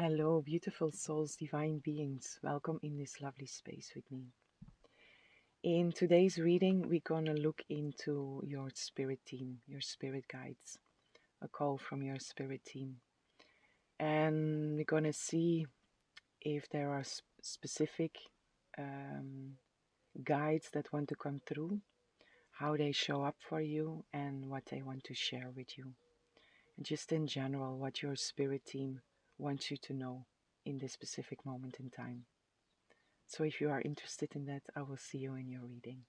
Hello, beautiful souls, divine beings. Welcome in this lovely space with me. In today's reading, we're going to look into your spirit team, your spirit guides, a call from your spirit team. And we're going to see if there are specific guides that want to come through, how they show up for you, and what they want to share with you. And just in general, what your spirit team wants you to know in this specific moment in time. So if you are interested in that, I will see you in your reading.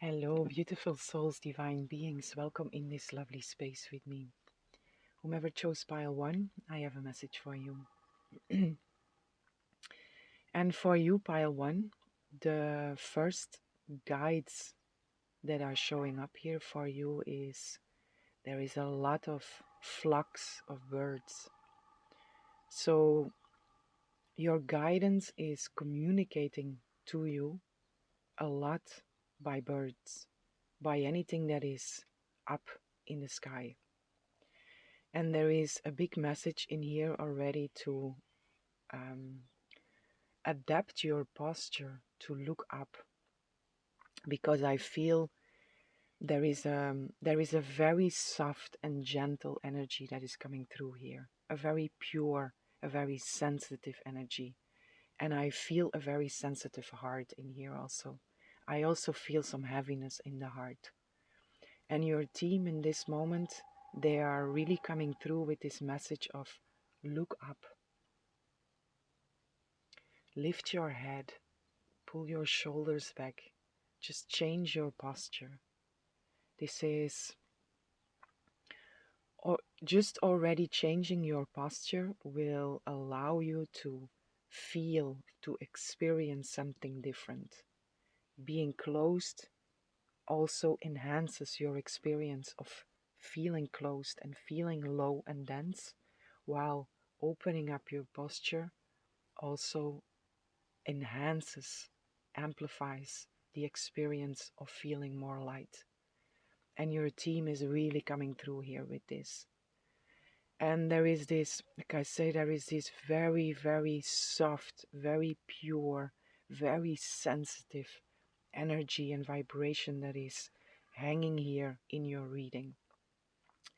Hello, beautiful souls, divine beings. Welcome in this lovely space with me. Whomever chose pile 1, I have a message for you. And for you, pile 1, the first guides that are showing up here for you is there is a lot of flocks of birds. So your guidance is communicating to you a lot by birds, by anything that is up in the sky. And there is a big message in here already to adapt your posture to look up, because I feel there is a very soft and gentle energy that is coming through here, a very pure, a very sensitive energy. And I feel a very sensitive heart in here also. I also feel some heaviness in the heart. And your team in this moment, they are really coming through with this message of look up. Lift your head, pull your shoulders back, just change your posture. This is just already changing your posture will allow you to feel, to experience something different. Being closed also enhances your experience of feeling closed and feeling low and dense, while opening up your posture also enhances, amplifies the experience of feeling more light. And your team is really coming through here with this. And there is this, like I say, there is this very, very soft, very pure, very sensitive energy and vibration that is hanging here in your reading.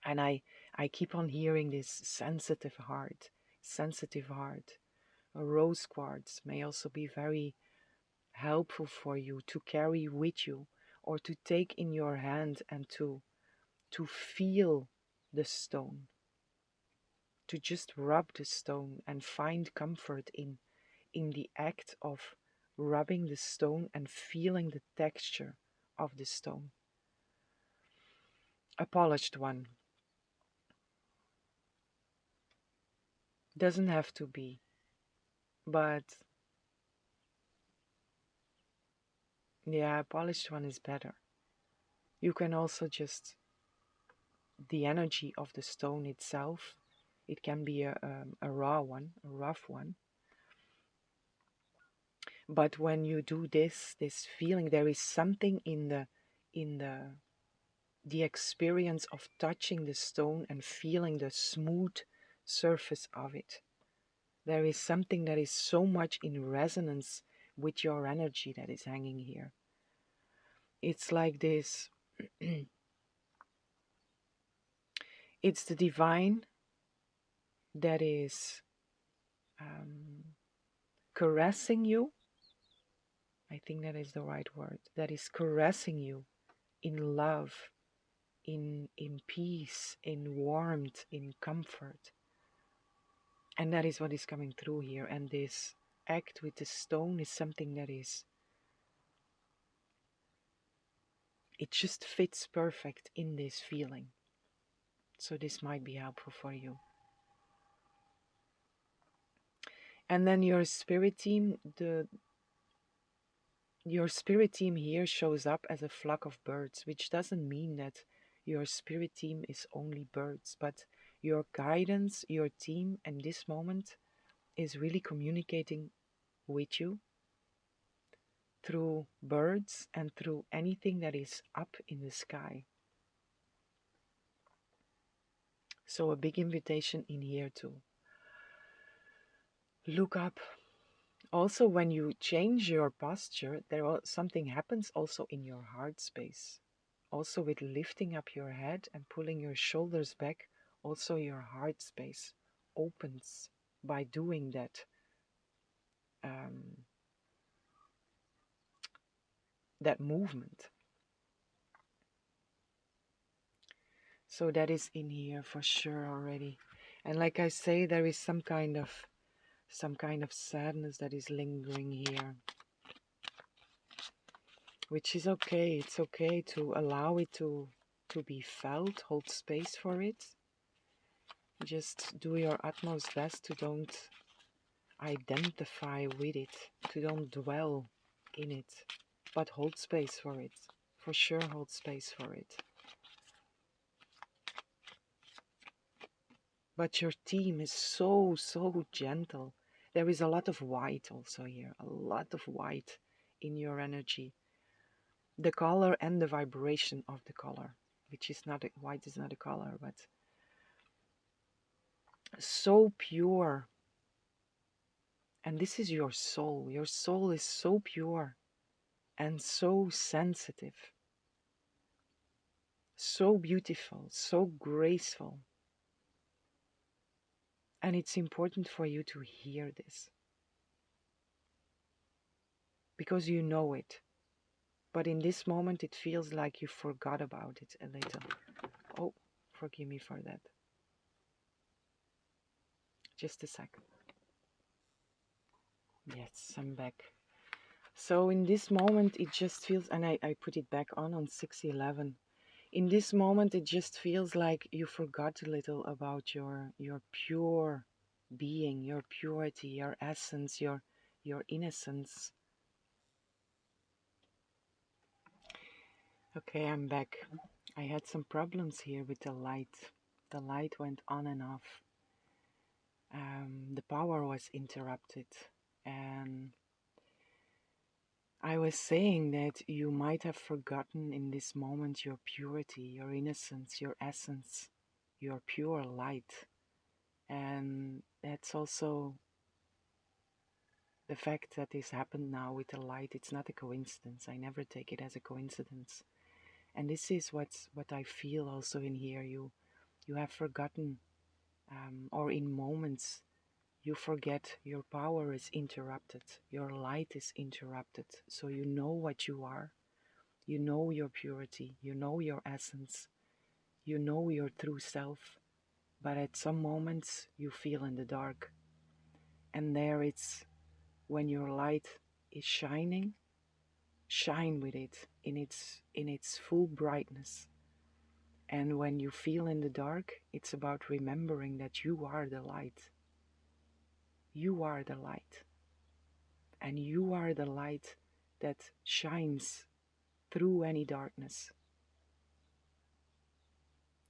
And I keep on hearing this sensitive heart, sensitive heart. A rose quartz may also be very helpful for you to carry with you, or to take in your hand and to feel the stone, to just rub the stone and find comfort in the act of rubbing the stone and feeling the texture of the stone. A polished one. Doesn't have to be, but yeah, a polished one is better. You can also just, the energy of the stone itself, it can be a raw one, a rough one. But when you do this feeling, there is something in the experience of touching the stone and feeling the smooth surface of it. There is something that is so much in resonance with your energy that is hanging here. It's like this. It's the divine that is caressing you. I think that is the right word. That is caressing you in love, in peace, in warmth, in comfort. And that is what is coming through here. And this act with the stone is something that is, it just fits perfect in this feeling. So this might be helpful for you. And then your spirit team, your spirit team here shows up as a flock of birds, which doesn't mean that your spirit team is only birds, but your guidance, your team in this moment is really communicating with you through birds and through anything that is up in the sky. So a big invitation in here to look up. Also, when you change your posture, something happens also in your heart space. Also with lifting up your head and pulling your shoulders back, also your heart space opens by doing that. That movement. So that is in here for sure already. And like I say, there is some kind of sadness that is lingering here, which is okay. It's okay to allow it to be felt, hold space for it. Just do your utmost best to don't identify with it, to don't dwell in it, but hold space for it. For sure, hold space for it. But your team is so gentle. There is a lot of white also here, a lot of white in your energy. The color and the vibration of the color, which is not, white is not a color, but so pure. And this is your soul. Your soul is so pure and so sensitive, so beautiful, so graceful. And it's important for you to hear this, because you know it. But in this moment, it feels like you forgot about it a little. Oh, forgive me for that. Just a second. Yes, I'm back. So in this moment, it just feels, and I put it back on 611. In this moment, it just feels like you forgot a little about your pure being, your purity, your essence, your innocence. Okay, I'm back. I had some problems here with the light. The light went on and off. The power was interrupted, and I was saying that you might have forgotten in this moment your purity, your innocence, your essence, your pure light. And that's also the fact that this happened now with the light. It's not a coincidence. I never take it as a coincidence. And this is what I feel also in here. You have forgotten, or in moments you forget, your power is interrupted, your light is interrupted. So you know what you are, you know your purity, you know your essence, you know your true self. But at some moments you feel in the dark, and there it's when your light is shining, shine with it in its full brightness. And when you feel in the dark, it's about remembering that you are the light. You are the light. And you are the light that shines through any darkness.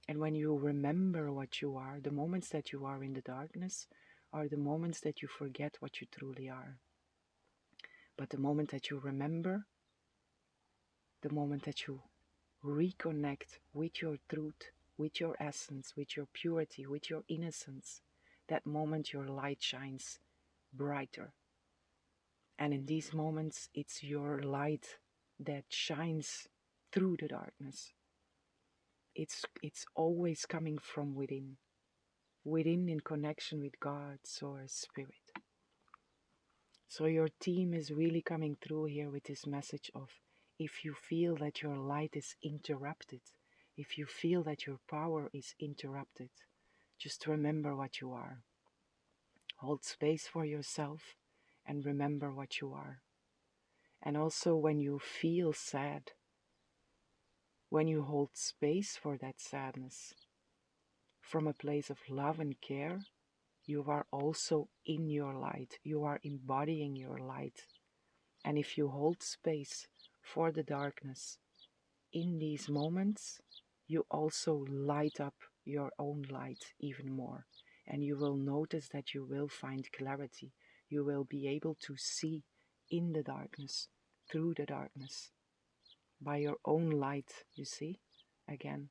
And when you remember what you are, the moments that you are in the darkness are the moments that you forget what you truly are. But the moment that you remember, the moment that you reconnect with your truth, with your essence, with your purity, with your innocence, that moment your light shines brighter. And in these moments, it's your light that shines through the darkness. It's always coming from within in connection with God, Source, Spirit. So your team is really coming through here with this message of, if you feel that your light is interrupted, if you feel that your power is interrupted, just remember what you are. Hold space for yourself and remember what you are. And also when you feel sad, when you hold space for that sadness, from a place of love and care, you are also in your light. You are embodying your light. And if you hold space for the darkness in these moments, you also light up your own light even more. And you will notice that you will find clarity. You will be able to see in the darkness through the darkness by your own light, you see, again.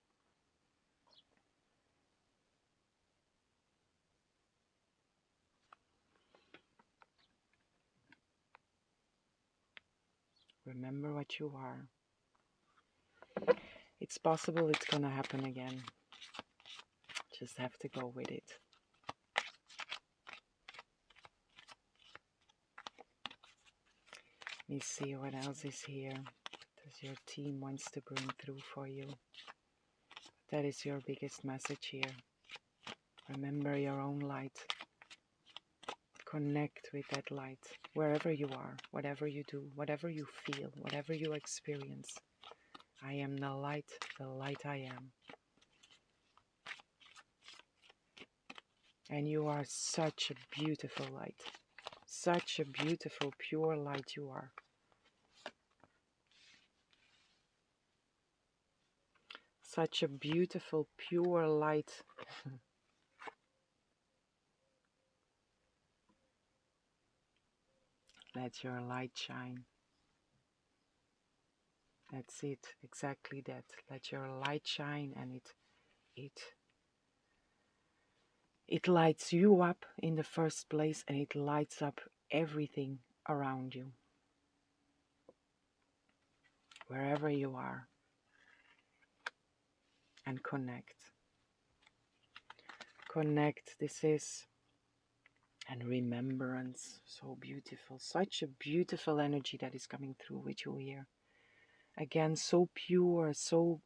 Remember what you are. It's possible it's gonna happen again. Just have to go with it. Let me see what else is here. Does your team wants to bring through for you? That is your biggest message here. Remember your own light. Connect with that light wherever you are, whatever you do, whatever you feel, whatever you experience. I am the light I am. And you are such a beautiful light. Such a beautiful, pure light you are. Such a beautiful, pure light. Let your light shine. That's it, exactly that. Let your light shine, and it lights you up in the first place, and it lights up everything around you. Wherever you are. And connect. Connect, this is and remembrance. So beautiful. Such a beautiful energy that is coming through with you here. Again, so pure, so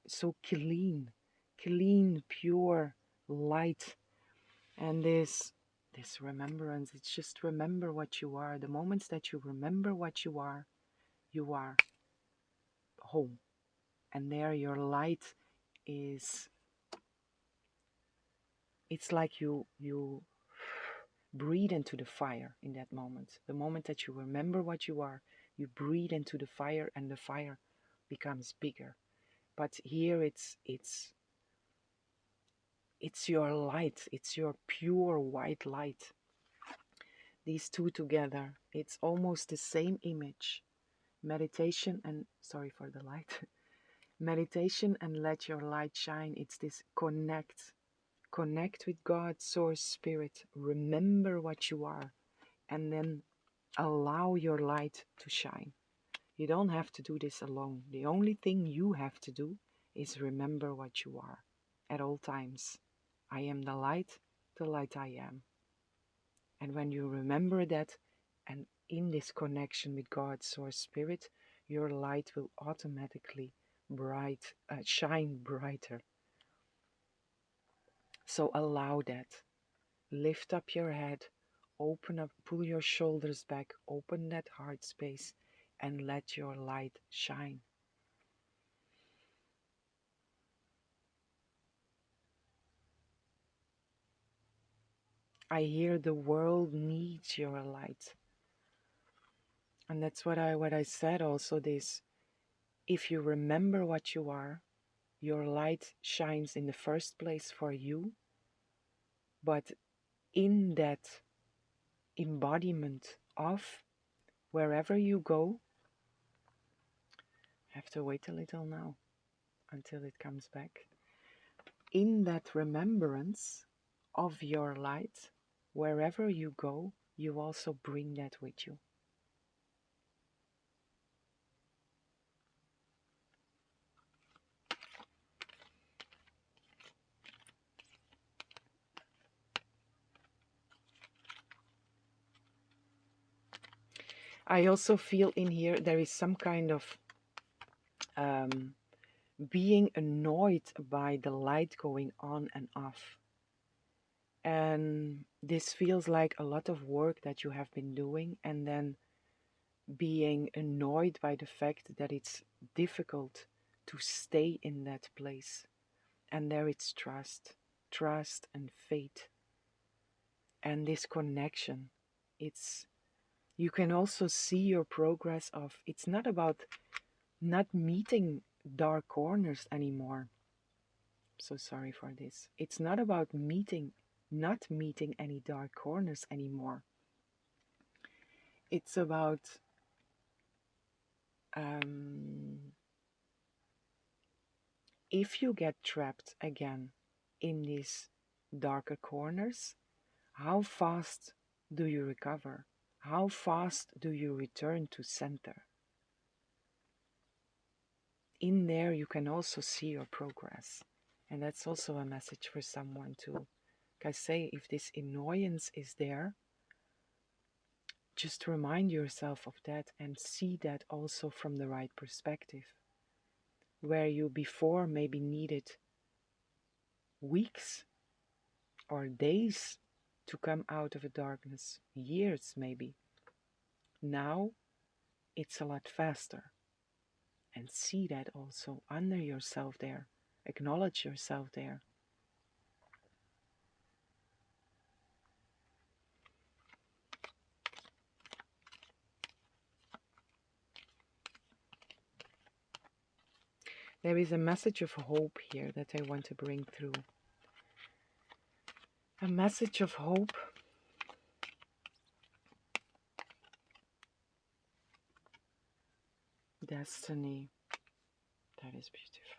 clean, pure light. And this remembrance, it's just remember what you are. The moments that you remember what you are home. And there your light is, it's like you breathe into the fire in that moment. The moment that you remember what you are, you breathe into the fire, and the fire becomes bigger. But here it's your light, it's your pure white light. These two together, it's almost the same image. Meditation and, sorry for the light, meditation and let your light shine. It's this connect with God, source, spirit. Remember what you are, and then allow your light to shine. You don't have to do this alone. The only thing you have to do is remember what you are at all times. I am the light I am. And when you remember that, and in this connection with God, source, spirit, your light will automatically shine brighter. So allow that. Lift up your head, open up, pull your shoulders back, open that heart space, and let your light shine. I hear the world needs your light. And that's what I said also, this. If you remember what you are, your light shines in the first place for you, but in that embodiment of wherever you go, I have to wait a little now until it comes back. In that remembrance of your light, wherever you go, you also bring that with you. I also feel in here there is some kind of being annoyed by the light going on and off. And this feels like a lot of work that you have been doing, and then being annoyed by the fact that it's difficult to stay in that place. And there it's trust and faith. And this connection, you can also see your progress of, it's not about not meeting dark corners anymore. So sorry for this. It's not about not meeting any dark corners anymore. It's about Um, if you get trapped again in these darker corners, how fast do you recover? How fast do you return to center? In there, you can also see your progress. And that's also a message for someone too. Like I say, if this annoyance is there, just remind yourself of that and see that also from the right perspective. Where you before maybe needed weeks or days to come out of a darkness, years maybe. Now it's a lot faster. And see that also under yourself there. Acknowledge yourself there. There is a message of hope here that I want to bring through. A message of hope. Destiny. That is beautiful.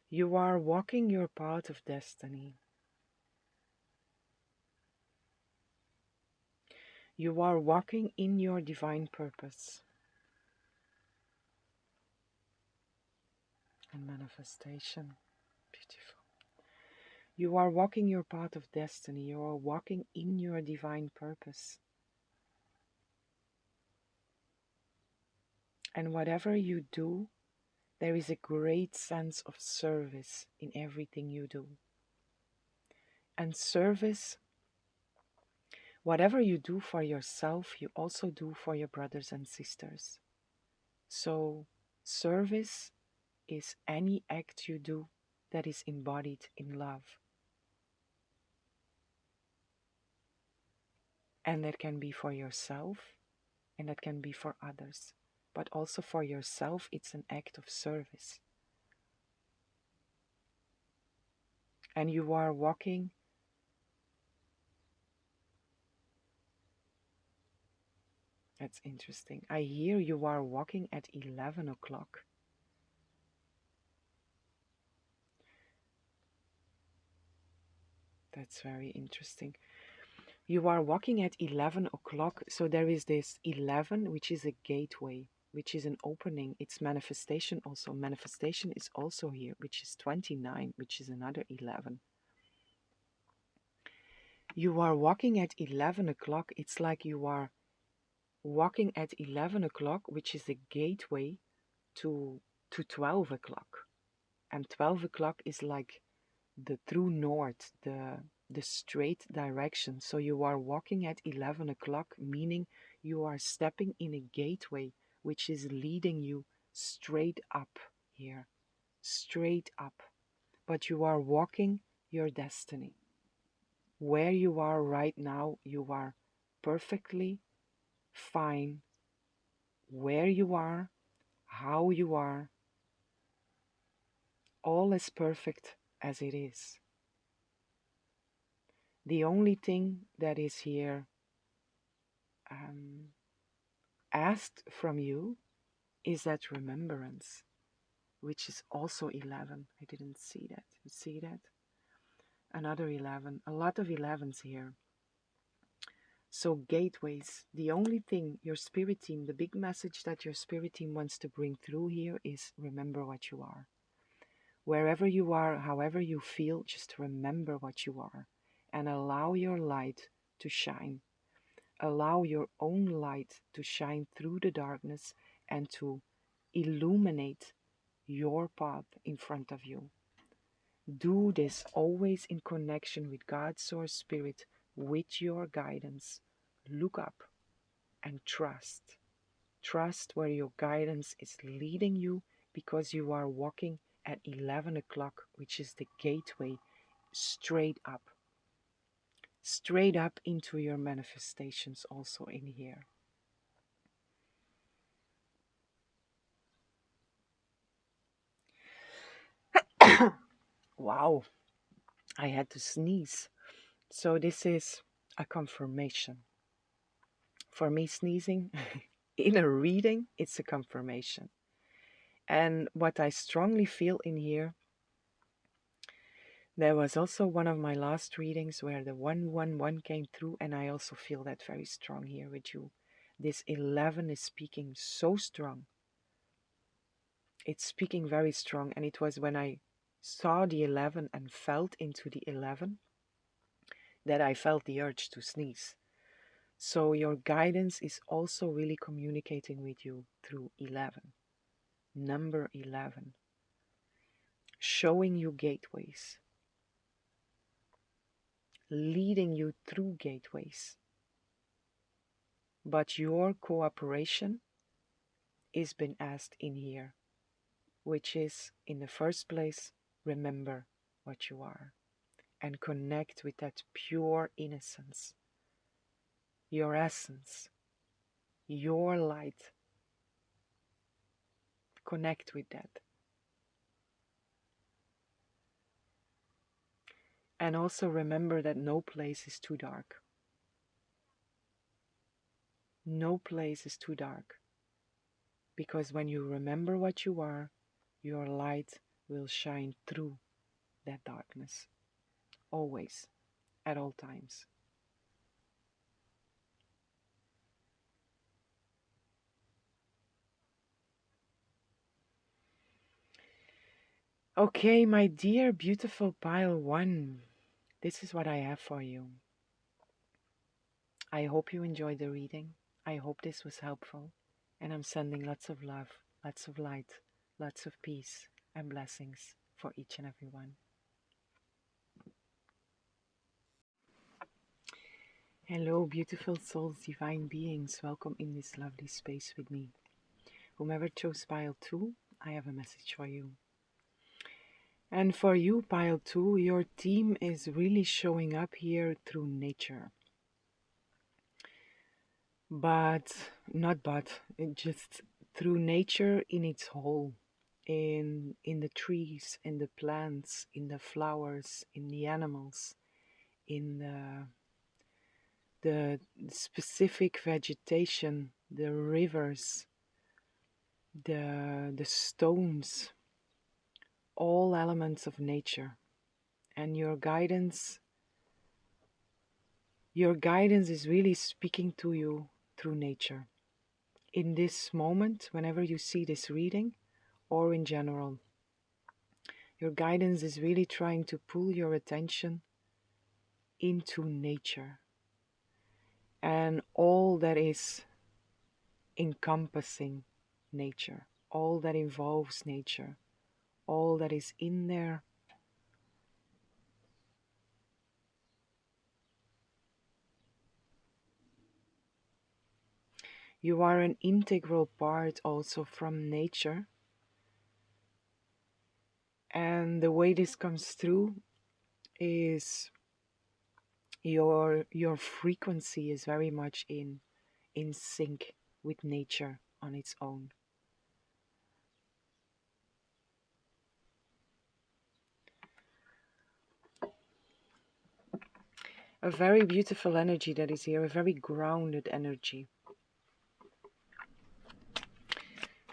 You are walking your path of destiny. You are walking in your divine purpose and manifestation. Beautiful. You are walking your path of destiny. You are walking in your divine purpose. And whatever you do, there is a great sense of service in everything you do. And service, whatever you do for yourself, you also do for your brothers and sisters. So, service is any act you do that is embodied in love. And that can be for yourself and that can be for others. But also for yourself, it's an act of service. And you are walking That's interesting. I hear you are walking at 11 o'clock. That's very interesting. You are walking at 11 o'clock. So there is this 11, which is a gateway, which is an opening. It's manifestation also. Manifestation is also here, which is 29, which is another 11. You are walking at 11 o'clock. It's like you are walking at 11 o'clock, which is a gateway to 12 o'clock. And 12 o'clock is like the true north, the straight direction. So you are walking at 11 o'clock, meaning you are stepping in a gateway which is leading you straight up here, straight up. But you are walking your destiny. Where you are right now, you are perfectly fine where you are, how you are. All is perfect as it is. The only thing that is here asked from you is that remembrance, which is also 11. I didn't see that. You see that? Another 11. A lot of 11s here. So gateways, the only thing your spirit team, the big message that your spirit team wants to bring through here is remember what you are. Wherever you are, however you feel, just remember what you are and allow your light to shine. Allow your own light to shine through the darkness and to illuminate your path in front of you. Do this always in connection with God's source spirit, with your guidance. Look up and trust. Trust where your guidance is leading you because you are walking at 11 o'clock, which is the gateway straight up. Straight up into your manifestations also in here. Wow. I had to sneeze. So this is a confirmation. For me, sneezing in a reading, it's a confirmation. And what I strongly feel in here, there was also one of my last readings where the 111 came through, and I also feel that very strong here with you. This 11 is speaking so strong. It's speaking very strong, and it was when I saw the 11 and felt into the 11 that I felt the urge to sneeze. So your guidance is also really communicating with you through 11, number 11, showing you gateways, leading you through gateways. But your cooperation is been asked in here, which is, in the first place, remember what you are and connect with that pure innocence, your essence, your light. Connect with that. And also remember that no place is too dark. No place is too dark. Because when you remember what you are, your light will shine through that darkness. Always, at all times. Okay, my dear beautiful pile 1, this is what I have for you. I hope you enjoyed the reading. I hope this was helpful. And I'm sending lots of love, lots of light, lots of peace and blessings for each and every one. Hello, beautiful souls, divine beings. Welcome in this lovely space with me. Whomever chose pile 2, I have a message for you. And for you, pile 2, your team is really showing up here through nature. Just through nature in its whole. In the trees, in the plants, in the flowers, in the animals, in the specific vegetation, the rivers, the stones, all elements of nature. And your guidance is really speaking to you through nature. In this moment, whenever you see this reading, or in general, your guidance is really trying to pull your attention into nature and all that is encompassing nature, all that involves nature, all that is in there. You are an integral part also from nature. And the way this comes through is your frequency is very much in sync with nature on its own. A very beautiful energy that is here, a very grounded energy.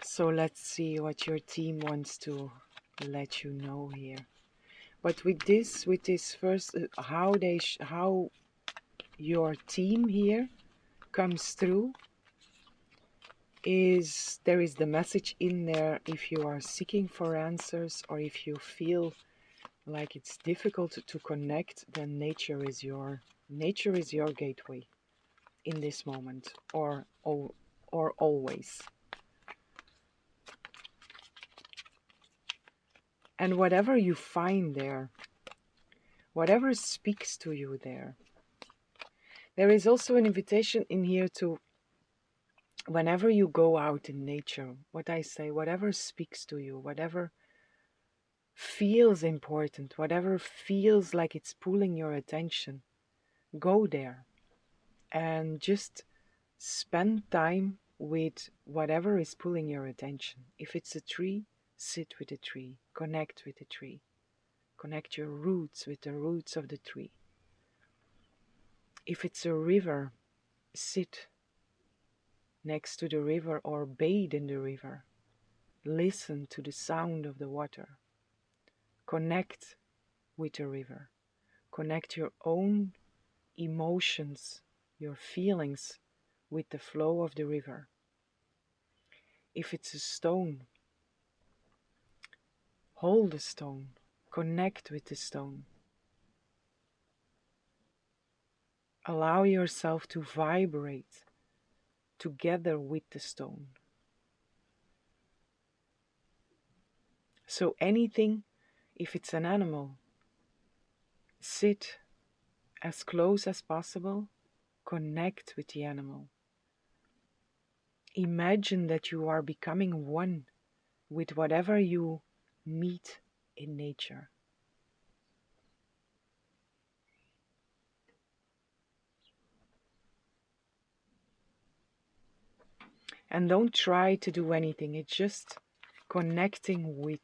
So let's see what your team wants to let you know here. But with this first, how your team here comes through is there is the message in there if you are seeking for answers or if you feel like it's difficult to connect, then nature is your gateway in this moment or always. And whatever you find there, whatever speaks to you there is also an invitation in here to, whenever you go out in nature, what I say, whatever speaks to you, whatever feels important, whatever feels like it's pulling your attention, go there and just spend time with whatever is pulling your attention. If it's a tree, sit with the tree, connect with the tree, Connect your roots with the roots of the tree. If it's a river, sit next to the river or bathe in the river. Listen to the sound of the water. Connect with the river. Connect your own emotions, your feelings with the flow of the river. If it's a stone, hold the stone. Connect with the stone. Allow yourself to vibrate together with the stone. So anything, if it's an animal, sit as close as possible, connect with the animal. Imagine that you are becoming one with whatever you meet in nature. And don't try to do anything, it's just connecting with.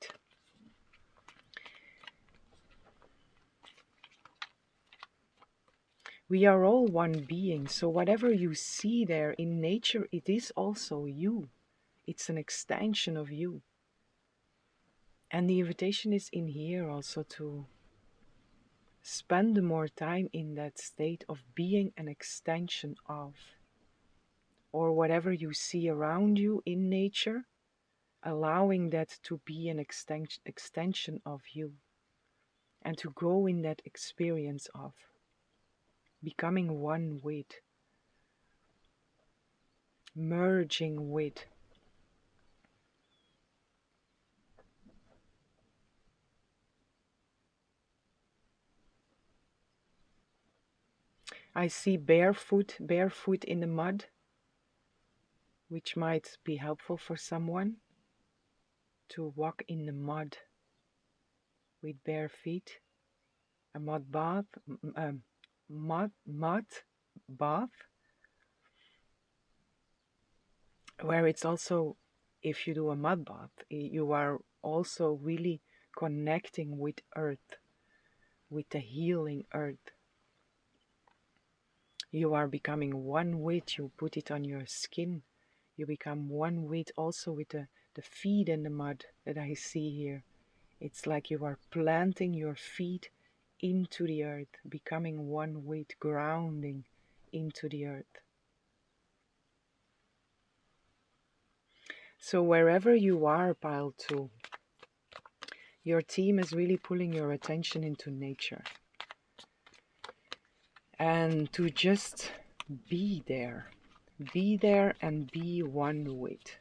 We are all one being, so whatever you see there in nature, it is also you. It's an extension of you. And the invitation is in here also to spend more time in that state of being an extension of, or whatever you see around you in nature, allowing that to be an extension of you, and to go in that experience of becoming one with, merging with. I see barefoot in the mud, which might be helpful for someone to walk in the mud with bare feet. A mud bath, mud bath, where it's also, if you do a mud bath, you are also really connecting with earth, with the healing earth. You are becoming one with, you put it on your skin, you become one with also with the feet in the mud that I see here. It's like you are planting your feet into the earth, becoming one with, grounding into the earth. So wherever you are, pile 2, your team is really pulling your attention into nature. And to just be there. Be there and be one with.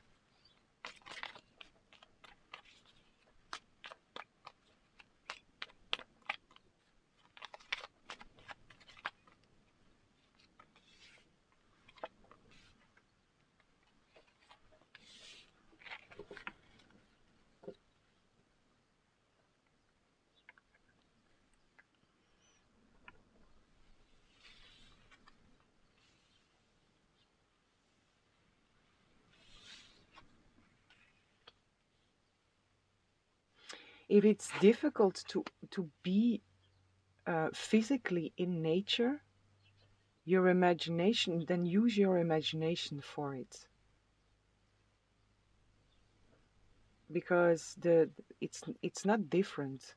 If it's difficult to be physically in nature, your imagination, then use your imagination for it. Because it's not different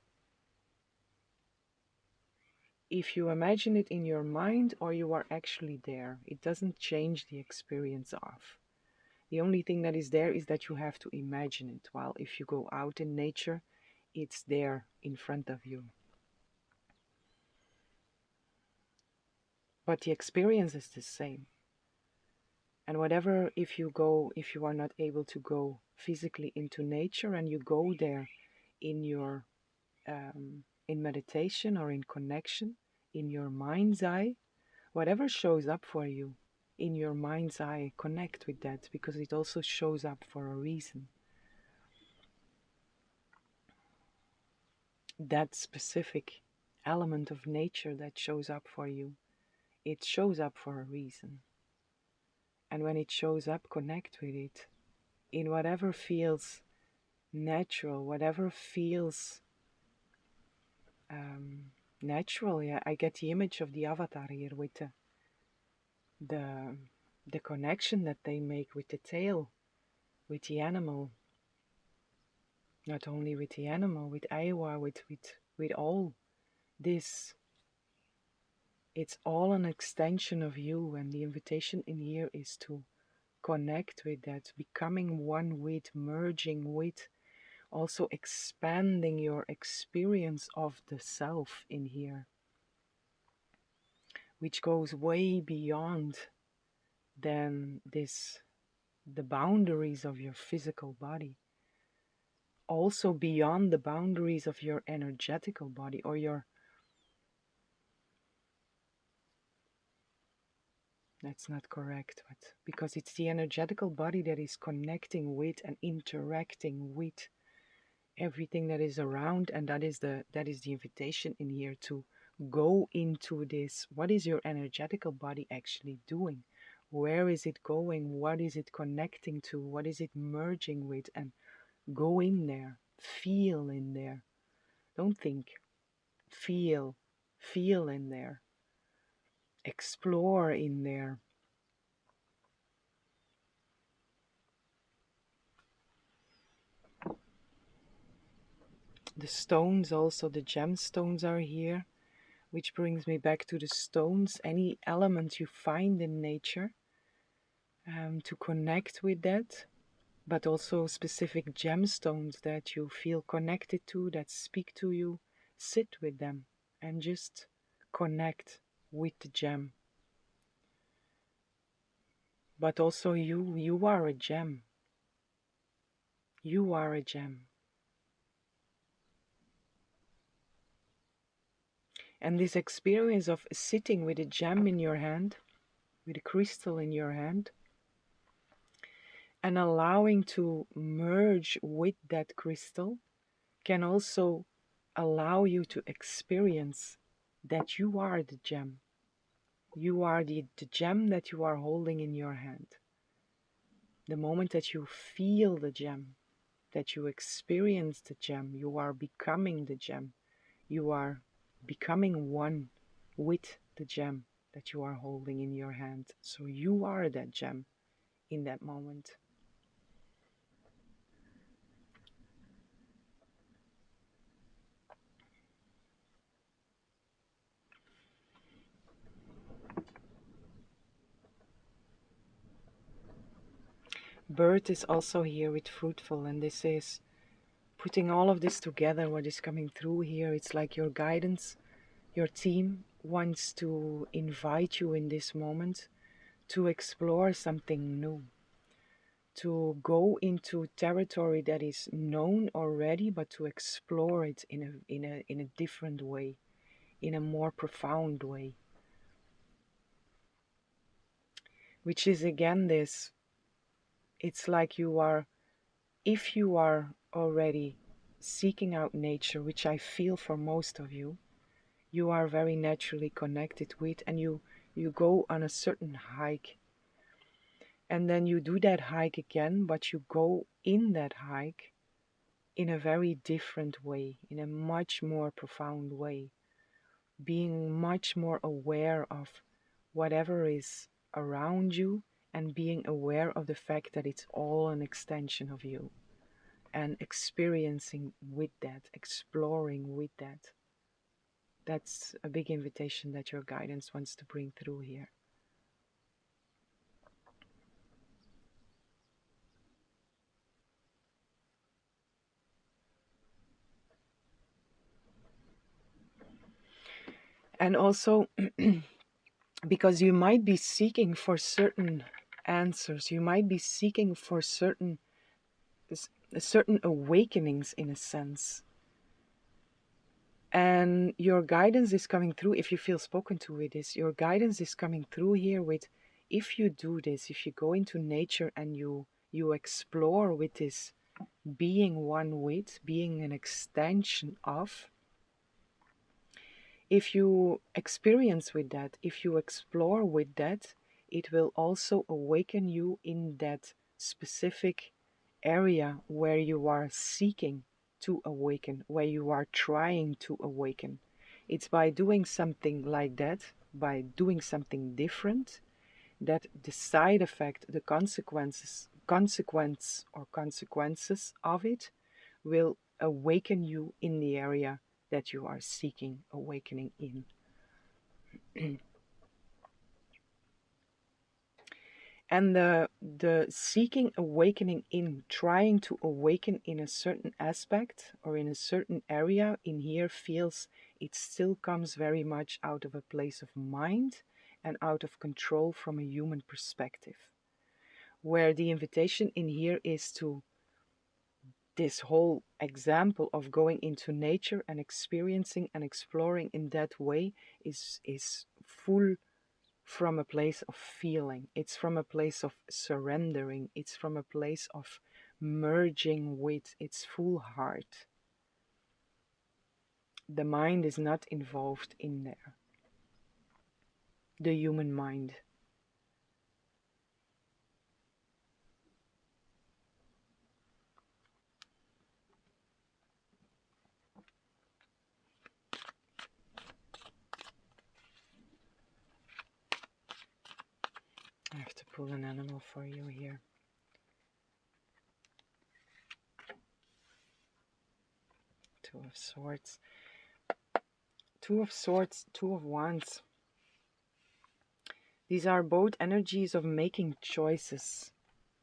if you imagine it in your mind or you are actually there. It doesn't change the experience of. The only thing that is there is that you have to imagine it, while if you go out in nature, it's there in front of you. But the experience is the same. And whatever, if you are not able to go physically into nature and you go there in your in meditation or in connection, in your mind's eye, whatever shows up for you in your mind's eye, connect with that, because it also shows up for a reason. That specific element of nature that shows up for you, it shows up for a reason. And when it shows up, connect with it in whatever feels natural, whatever feels natural. Yeah, I get the image of the avatar here with the the connection that they make with the tail, with the animal. Not only with the animal, with Iowa, with all this. It's all an extension of you, and the invitation in here is to connect with that, becoming one with, merging with, also expanding your experience of the self in here, which goes way beyond than this, the boundaries of your physical body, also beyond the boundaries of your energetical body or your, that's not correct, but because it's the energetical body that is connecting with and interacting with everything that is around, and that is the invitation in here to go into this. What is your energetical body actually doing? Where is it going? What is it connecting to? What is it merging with? And go in there, feel in there. Don't think, feel in there, explore in there. The stones, also the gemstones are here, which brings me back to the stones. Any element you find in nature, to connect with that, but also specific gemstones that you feel connected to, that speak to you. Sit with them and just connect with the gem. But also you are a gem. You are a gem. And this experience of sitting with a gem in your hand, with a crystal in your hand, and allowing to merge with that crystal can also allow you to experience that you are the gem. You are the gem that you are holding in your hand. The moment that you feel the gem, that you experience the gem, you are becoming the gem. You are becoming one with the gem that you are holding in your hand. So you are that gem in that moment. Bird is also here with fruitful, and this is putting all of this together. What is coming through here, it's like your guidance, your team wants to invite you in this moment to explore something new, to go into territory that is known already, but to explore it in a different way, in a more profound way, which is again this. It's like you are, if you are already seeking out nature, which I feel for most of you, you are very naturally connected with, and you go on a certain hike, and then you do that hike again, but you go in that hike in a very different way, in a much more profound way, being much more aware of whatever is around you, and being aware of the fact that it's all an extension of you, and experiencing with that, exploring with that. That's a big invitation that your guidance wants to bring through here. And also, because you might be seeking for certain answers, you might be seeking for certain awakenings in a sense, and your guidance is coming through. If you feel spoken to with this, your guidance is coming through here with, if you do this, if you go into nature and you explore with this, being one with, being an extension of, if you experience with that, if you explore with that, it will also awaken you in that specific area where you are seeking to awaken, where you are trying to awaken. It's by doing something like that, by doing something different, that the side effect, the consequences of it will awaken you in the area that you are seeking awakening in. And the seeking awakening in, trying to awaken in a certain aspect or in a certain area in here feels it still comes very much out of a place of mind and out of control from a human perspective. Where the invitation in here is to this whole example of going into nature and experiencing and exploring in that way is full from a place of feeling. It's from a place of surrendering. It's from a place of merging with its full heart. The mind is not involved in there. The human mind. I have to pull an animal for you here. Two of Swords. Two of Swords, Two of Wands. These are both energies of making choices.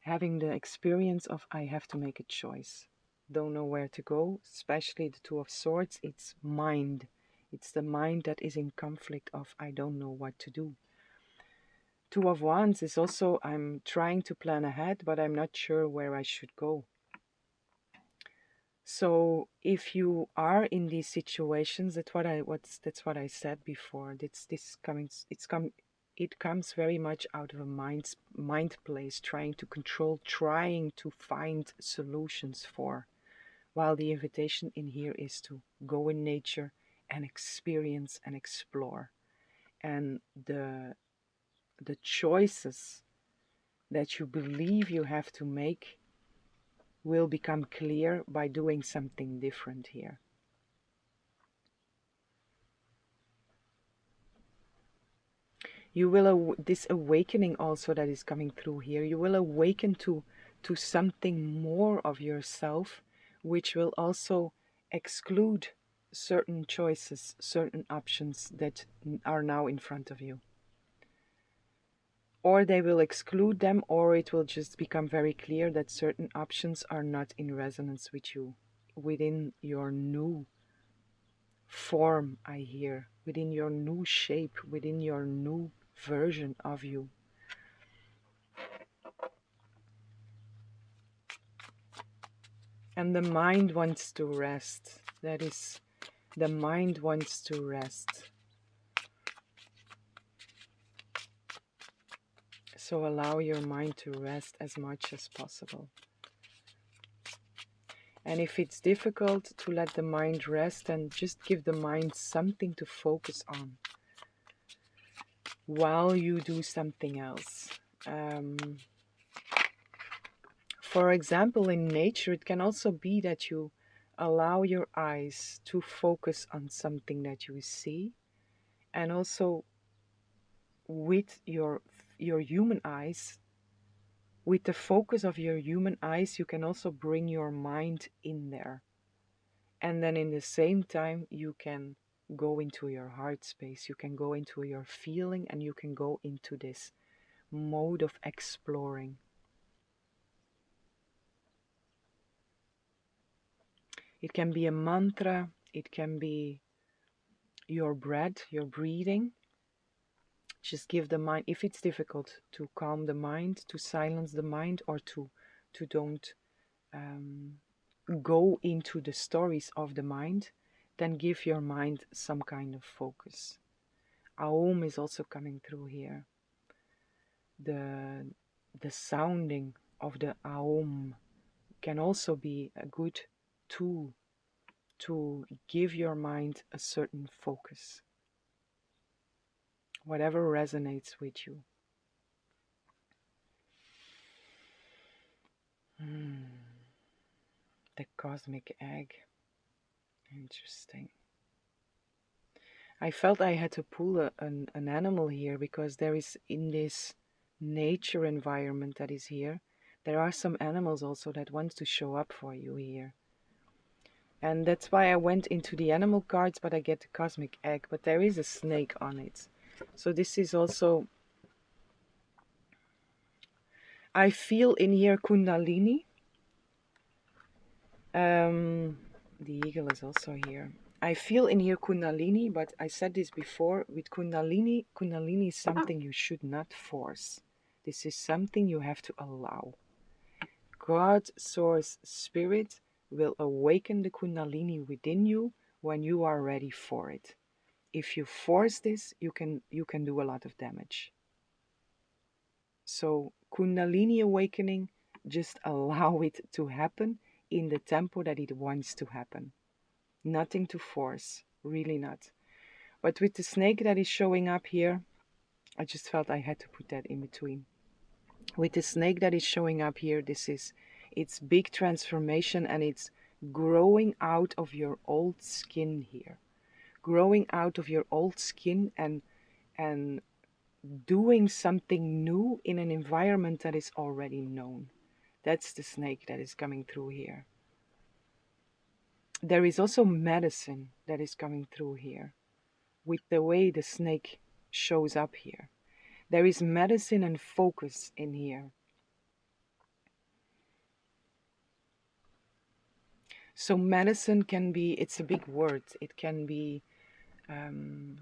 Having the experience of I have to make a choice. Don't know where to go, especially the Two of Swords. It's mind. It's the mind that is in conflict of I don't know what to do. Two of Wands is also I'm trying to plan ahead, but I'm not sure where I should go. So if you are in these situations, that's what I said before. It comes very much out of a mind place, trying to control, trying to find solutions for. While the invitation in here is to go in nature and experience and explore. And the choices that you believe you have to make will become clear by doing something different here. You will this awakening also that is coming through here, you will awaken to something more of yourself, which will also exclude certain choices, certain options that are now in front of you. Or they will exclude them, or it will just become very clear that certain options are not in resonance with you within your new form, I hear, within your new shape, within your new version of you. And the mind wants to rest. That is, the mind wants to rest. So allow your mind to rest as much as possible. And if it's difficult to let the mind rest, then just give the mind something to focus on while you do something else. For example, in nature, it can also be that you allow your eyes to focus on something that you see, and also with your human eyes, with the focus of your human eyes, you can also bring your mind in there. And then in the same time, you can go into your heart space, you can go into your feeling, and you can go into this mode of exploring. It can be a mantra, it can be your breath, your breathing. Just give the mind, if it's difficult to calm the mind, to silence the mind, or to don't go into the stories of the mind, then give your mind some kind of focus. Aum is also coming through here. The sounding of the Aum can also be a good tool to give your mind a certain focus, whatever resonates with you. The cosmic egg. Interesting. I felt I had to pull an animal here because there is in this nature environment that is here, there are some animals also that want to show up for you here. And that's why I went into the animal cards, but I get the cosmic egg, but there is a snake on it. So this is also, I feel in here Kundalini. The eagle is also here. I feel in here Kundalini, but I said this before, with Kundalini, Kundalini is something you should not force. This is something you have to allow. God, Source, Spirit will awaken the Kundalini within you when you are ready for it. If you force this, you can do a lot of damage. So Kundalini awakening, just allow it to happen in the tempo that it wants to happen. Nothing to force, really not. But with the snake that is showing up here, I just felt I had to put that in between. With the snake that is showing up here, it's big transformation, and it's growing out of your old skin here. Growing out of your old skin and doing something new in an environment that is already known. That's the snake that is coming through here. There is also medicine that is coming through here with the way the snake shows up here. There is medicine and focus in here. So medicine can be, it's a big word. Um,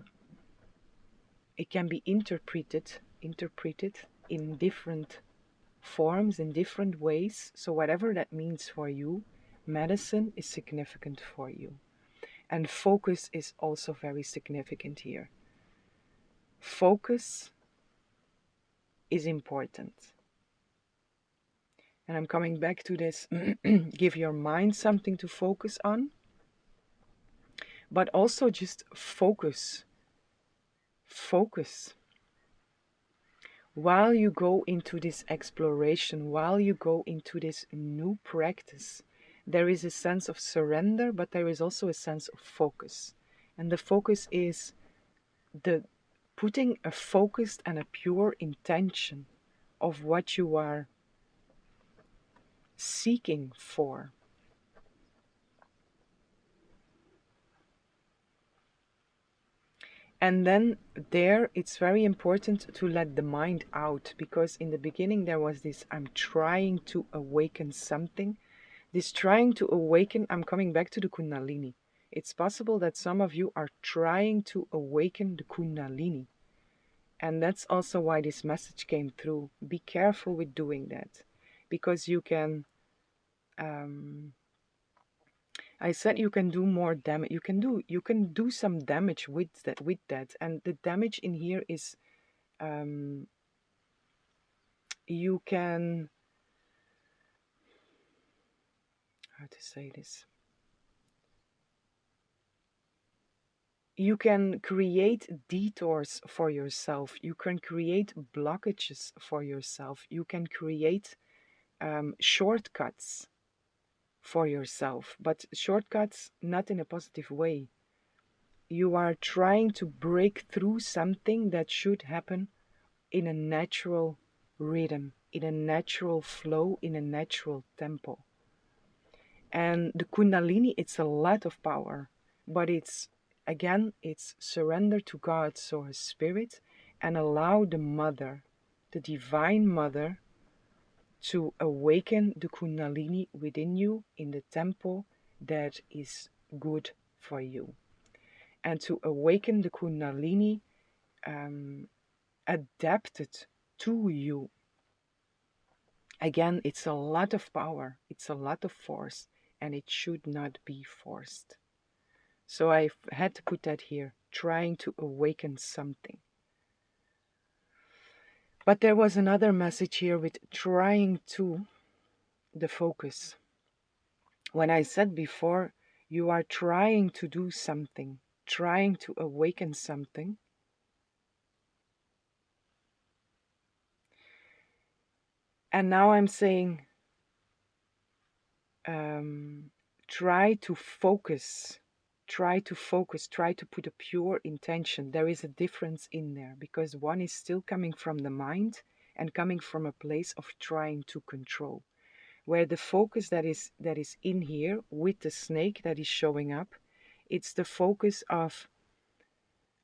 it can be interpreted in different forms, in different ways. So whatever that means for you, medicine is significant for you. And focus is also very significant here. Focus is important. And I'm coming back to this, give your mind something to focus on, but also just focus. Focus. While you go into this exploration, while you go into this new practice, there is a sense of surrender, but there is also a sense of focus. And the focus is the putting a focused and a pure intention of what you are seeking for. And then there, it's very important to let the mind out, because in the beginning there was this, I'm trying to awaken something. This trying to awaken, I'm coming back to the Kundalini. It's possible that some of you are trying to awaken the Kundalini. And that's also why this message came through. Be careful with doing that, because you can, I said you can do more damage. You can do some damage with that. And the damage in here is, you can, how to say this? You can create detours for yourself. You can create blockages for yourself. You can create shortcuts for yourself, but shortcuts not in a positive way. You are trying to break through something that should happen in a natural rhythm, in a natural flow, in a natural tempo. And the Kundalini, it's a lot of power, but it's, again, it's surrender to God, Source, Spirit, and allow the Mother, the Divine Mother, to awaken the Kundalini within you in the tempo that is good for you. And to awaken the Kundalini adapted to you. Again, it's a lot of power, it's a lot of force, and it should not be forced. So I had to put that here, trying to awaken something. But there was another message here with trying to, the focus. When I said before, you are trying to do something, trying to awaken something. And now I'm saying, try to focus try to focus, try to put a pure intention. There is a difference in there because one is still coming from the mind and coming from a place of trying to control. Where the focus that is in here with the snake that is showing up, it's the focus of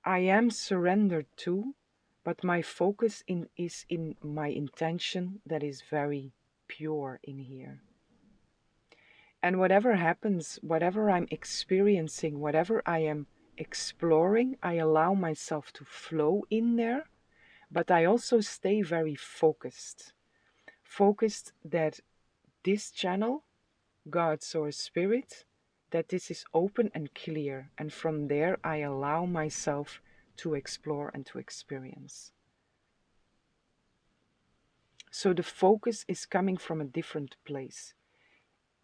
I am surrendered to, but my focus is in my intention that is very pure in here. And whatever happens, whatever I'm experiencing, whatever I am exploring, I allow myself to flow in there, but I also stay very focused. Focused that this channel, God, Source, Spirit, that this is open and clear. And from there, I allow myself to explore and to experience. So the focus is coming from a different place.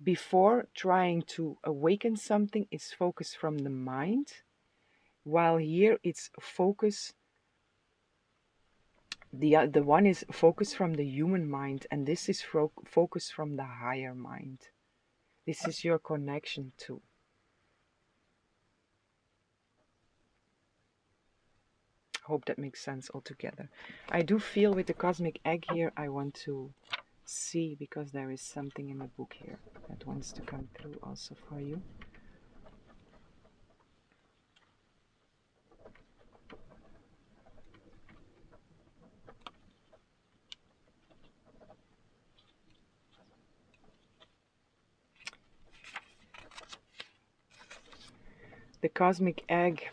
Before trying to awaken something is focus from the mind, while here it's focus, the one is focus from the human mind, and this is focus from the higher mind. This is your connection to. Hope that makes sense altogether. I do feel with the cosmic egg here, I want to see, because there is something in the book here that wants to come through also for you. The cosmic egg,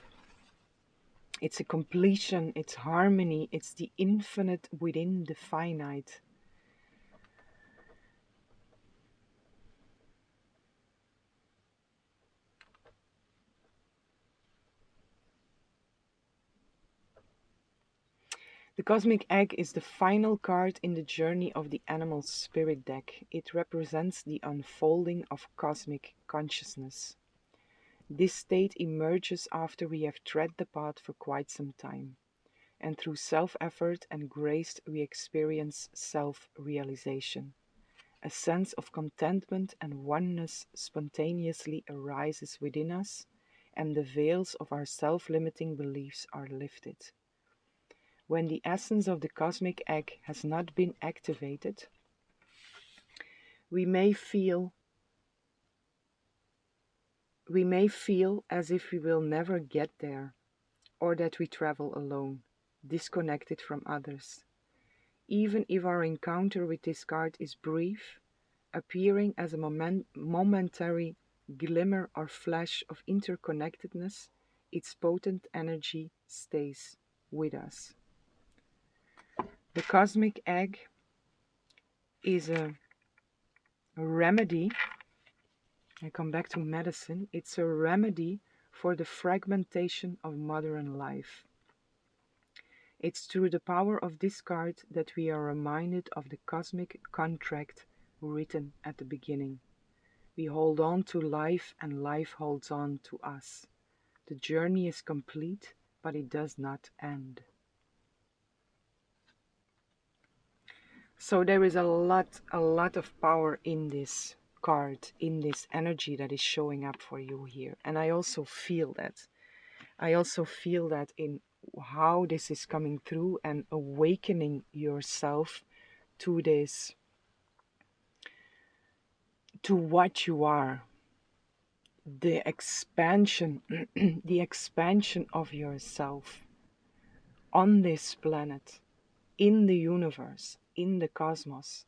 it's a completion, it's harmony, it's the infinite within the finite. The cosmic egg is the final card in the journey of the animal spirit deck. It represents the unfolding of cosmic consciousness. This state emerges after we have tread the path for quite some time, and through self-effort and grace we experience self-realization. A sense of contentment and oneness spontaneously arises within us, and the veils of our self-limiting beliefs are lifted. When the essence of the cosmic egg has not been activated, we may feel as if we will never get there, or that we travel alone, disconnected from others. Even if our encounter with this card is brief, appearing as a momentary glimmer or flash of interconnectedness, its potent energy stays with us. The cosmic egg is a remedy. I come back to medicine. It's a remedy for the fragmentation of modern life. It's through the power of this card that we are reminded of the cosmic contract written at the beginning. We hold on to life and life holds on to us. The journey is complete, but it does not end. So there is a lot of power in this card, in this energy that is showing up for you here. And I also feel that. I also feel that in how this is coming through and awakening yourself to this, to what you are, the expansion, the expansion of yourself on this planet, in the universe, in the cosmos,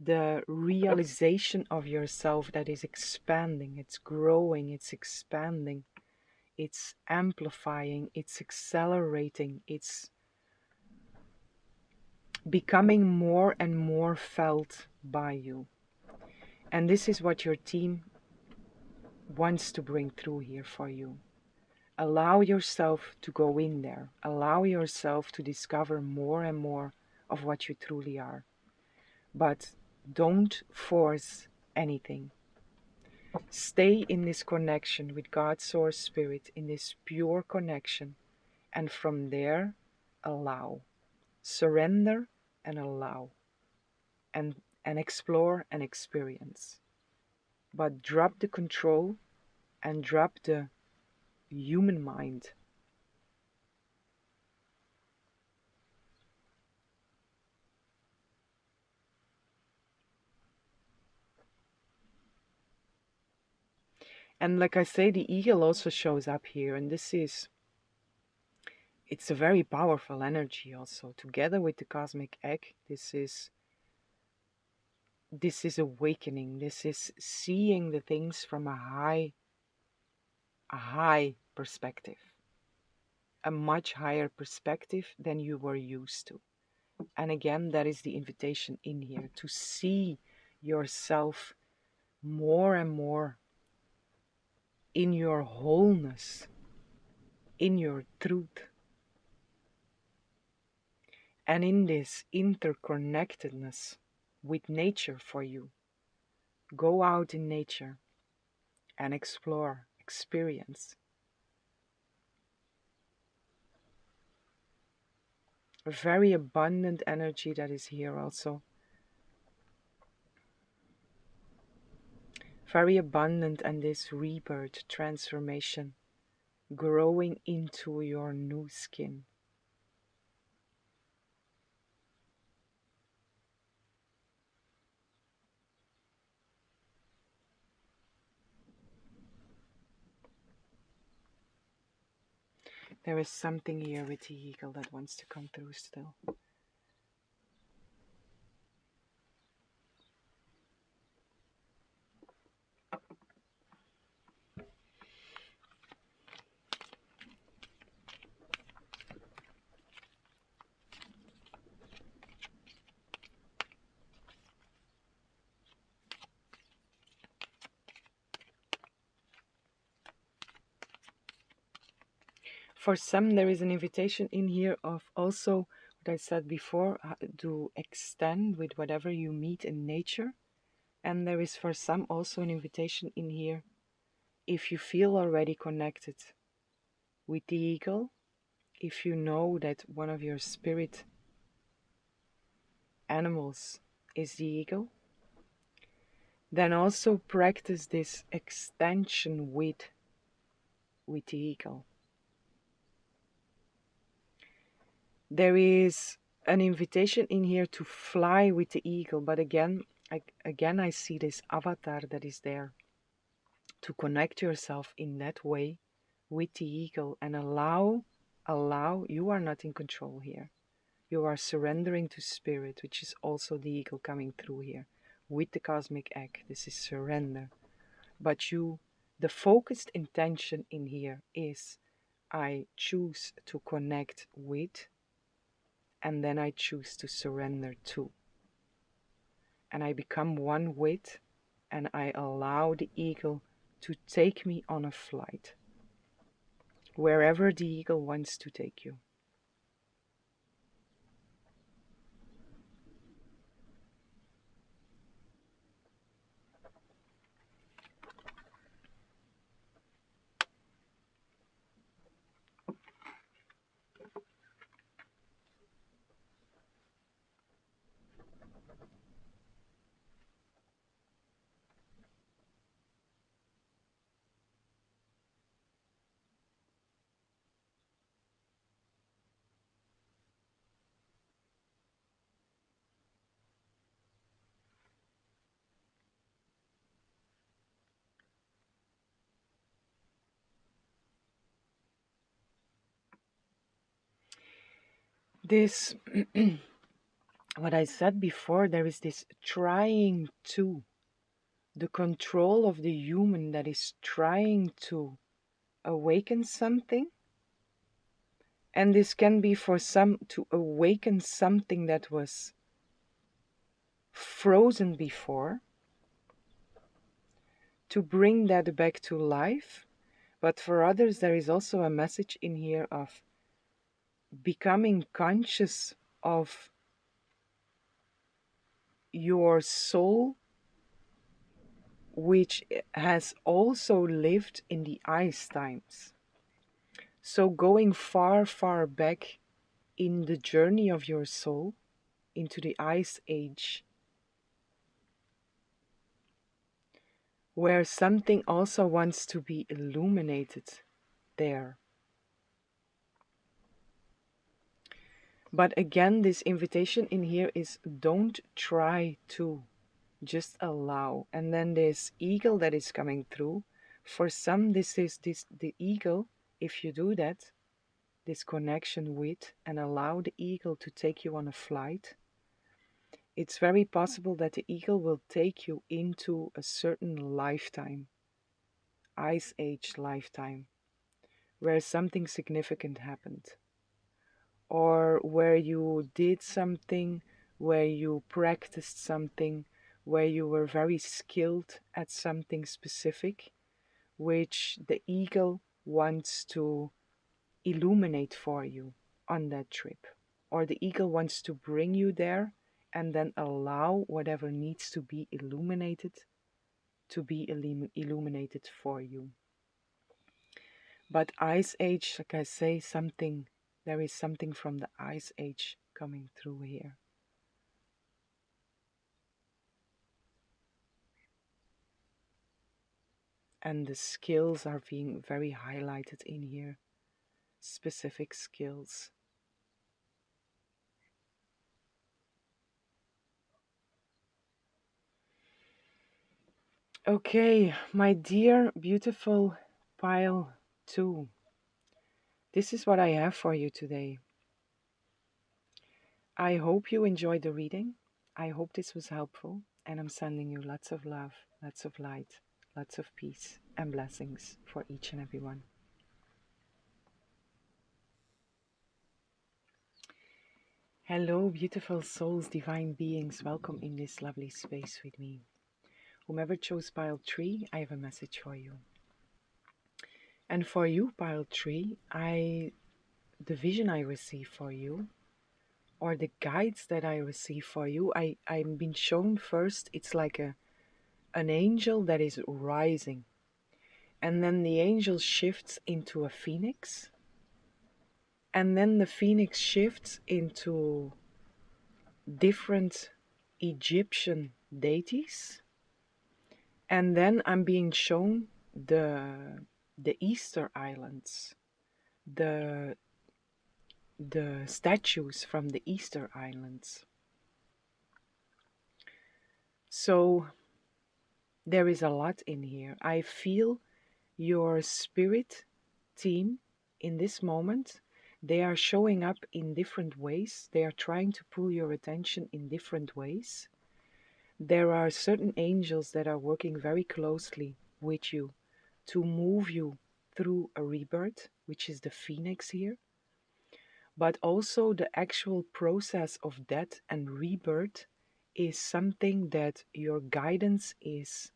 the realization of yourself that is expanding, it's growing, it's expanding, it's amplifying, it's accelerating, it's becoming more and more felt by you. And this is what your team wants to bring through here for you. Allow yourself to go in there. Allow yourself to discover more and more of what you truly are. But don't force anything. Stay in this connection with God's Source Spirit, in this pure connection. And from there, allow. Surrender and allow. And explore and experience. But drop the control and drop the human mind. And like I say, the eagle also shows up here, and it's a very powerful energy also. Together with the cosmic egg, this is awakening. This is seeing the things from a high perspective, a much higher perspective than you were used to. And again, that is the invitation in here, to see yourself more and more in your wholeness, in your truth, and in this interconnectedness with nature for you. Go out in nature and explore, experience. A very abundant energy that is here also. Very abundant, and this rebirth, transformation, growing into your new skin. There is something here with the eagle that wants to come through still. For some, there is an invitation in here of also what I said before, to extend with whatever you meet in nature. And there is for some also an invitation in here, if you feel already connected with the eagle, if you know that one of your spirit animals is the eagle, then also practice this extension with the eagle. There is an invitation in here to fly with the eagle, but again I see this avatar that is there, to connect yourself in that way with the eagle and allow. You are not in control here. You are surrendering to spirit, which is also the eagle coming through here with the cosmic egg. This is surrender. But the focused intention in here is, I choose to connect with, and then I choose to surrender to. And I become one with, and I allow the eagle to take me on a flight, wherever the eagle wants to take you. This, what I said before, there is this trying to, the control of the human that is trying to awaken something. And this can be for some to awaken something that was frozen before, to bring that back to life. But for others, there is also a message in here of becoming conscious of your soul, which has also lived in the ice times. So going far, far back in the journey of your soul into the ice age, where something also wants to be illuminated, there. But again, this invitation in here is don't try to, just allow. And then this eagle that is coming through. For some, this is the eagle. If you do that, this connection with and allow the eagle to take you on a flight, it's very possible that the eagle will take you into a certain lifetime, ice age lifetime, where something significant happened, or where you did something, where you practiced something, where you were very skilled at something specific, which the eagle wants to illuminate for you on that trip. Or the eagle wants to bring you there and then allow whatever needs to be illuminated to be illuminated for you. But Ice Age, like I say, there is something from the Ice Age coming through here. And the skills are being very highlighted in here. Specific skills. Okay, my dear, beautiful pile 2. This is what I have for you today. I hope you enjoyed the reading. I hope this was helpful. And I'm sending you lots of love, lots of light, lots of peace and blessings for each and every one. Hello, beautiful souls, divine beings. Welcome in this lovely space with me. Whomever chose pile 3, I have a message for you. And for you, pile 3, the vision I receive for you, or the guides that I receive for you, I'm been shown first, it's like an angel that is rising. And then the angel shifts into a phoenix. And then the phoenix shifts into different Egyptian deities. And then I'm being shown the Easter Islands, the statues from the Easter Islands. So there is a lot in here. I feel your spirit team in this moment. They are showing up in different ways. They are trying to pull your attention in different ways. There are certain angels that are working very closely with you to move you through a rebirth, which is the phoenix here. But also the actual process of death and rebirth is something that your guidance is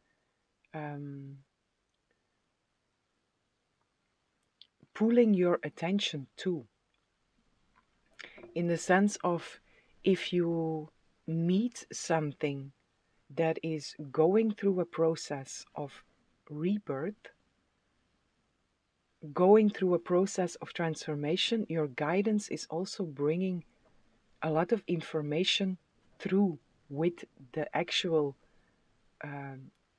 pulling your attention to. In the sense of, if you meet something that is going through a process of rebirth, going through a process of transformation, your guidance is also bringing a lot of information through with the actual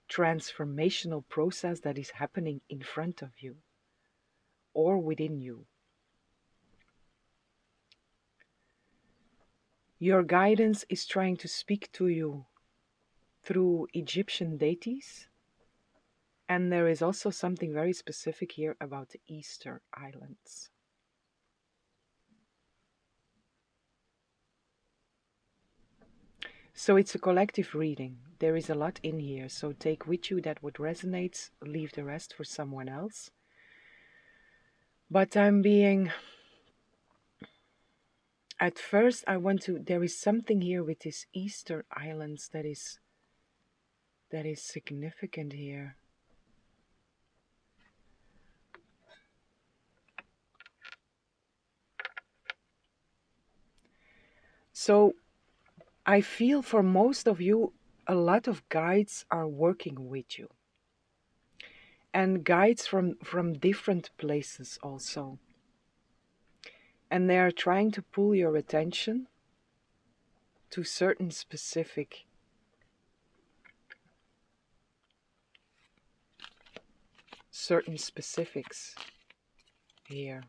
transformational process that is happening in front of you or within you. Your guidance is trying to speak to you through Egyptian deities. And there is also something very specific here about the Easter Islands. So it's a collective reading. There is a lot in here. So take with you that what resonates, leave the rest for someone else. But at first I want to, there is something here with these Easter Islands that is significant here. So I feel for most of you, a lot of guides are working with you. And guides from different places also. And they are trying to pull your attention to certain specifics. here.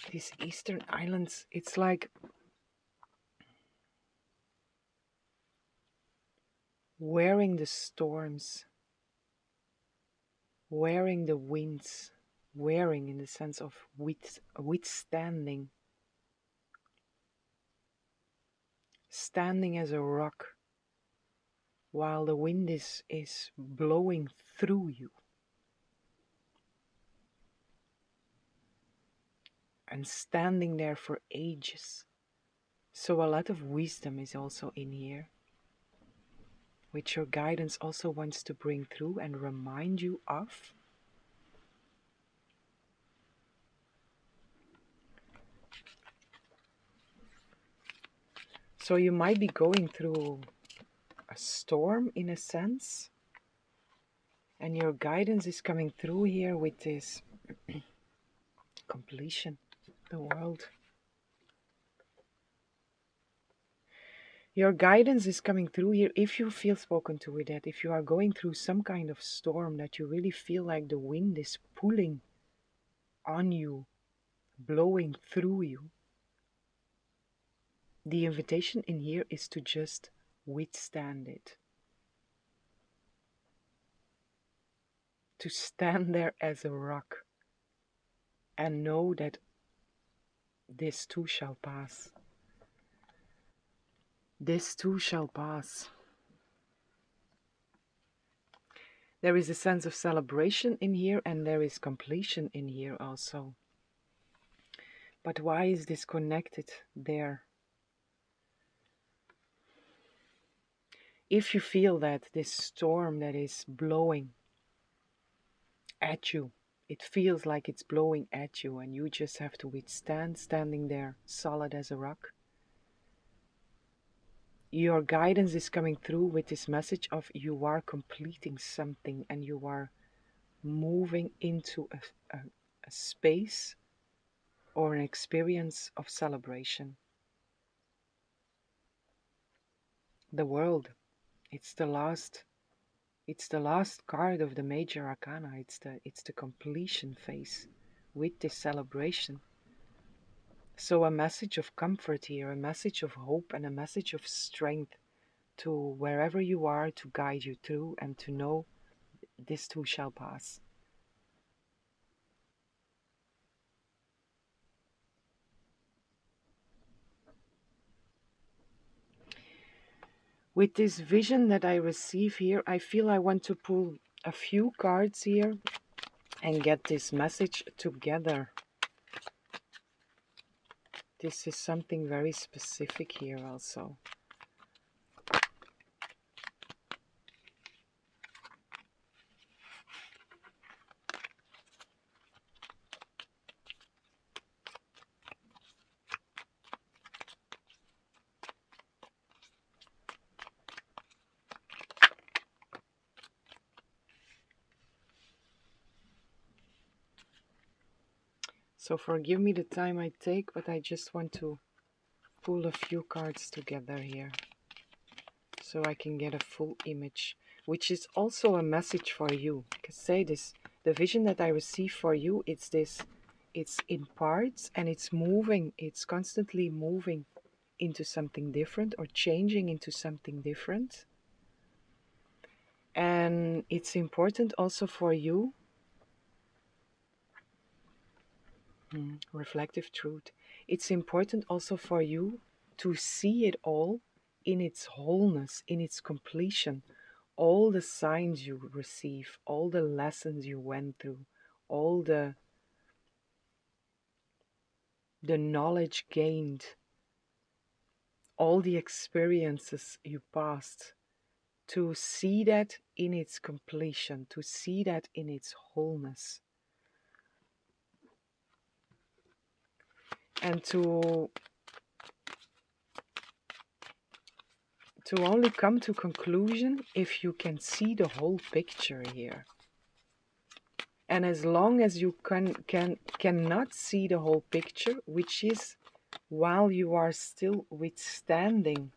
These Eastern Islands, it's like wearing the storms, wearing the winds, wearing in the sense of withstanding, standing as a rock while the wind is blowing through you. And standing there for ages. So a lot of wisdom is also in here, which your guidance also wants to bring through and remind you of. So you might be going through a storm in a sense, and your guidance is coming through here with this completion, the world. Your guidance is coming through here if you feel spoken to with that, if you are going through some kind of storm that you really feel like the wind is pulling on you, blowing through you. The invitation in here is to just withstand it. To stand there as a rock and know that this too shall pass. This too shall pass. There is a sense of celebration in here and there is completion in here also. But why is this connected there? If you feel that this storm that is blowing at you, it feels like it's blowing at you and you just have to withstand, standing there solid as a rock. Your guidance is coming through with this message of you are completing something and you are moving into a space or an experience of celebration. The world, it's the last card of the major arcana. It's the completion phase with this celebration. So a message of comfort here, a message of hope and a message of strength to wherever you are, to guide you through and to know this too shall pass. With this vision that I receive here, I feel I want to pull a few cards here and get this message together. This is something very specific here also. So forgive me the time I take, but I just want to pull a few cards together here so I can get a full image, which is also a message for you. Because say this, the vision that I receive for you, it's this, it's in parts and it's moving, it's constantly moving into something different or changing into something different. And it's important also for you, reflective truth, it's important also for you to see it all in its wholeness, in its completion. All the signs you receive, all the lessons you went through, all the knowledge gained, all the experiences you passed, to see that in its completion, to see that in its wholeness. And to only come to conclusion if you can see the whole picture here. And as long as you cannot see the whole picture, which is while you are still withstanding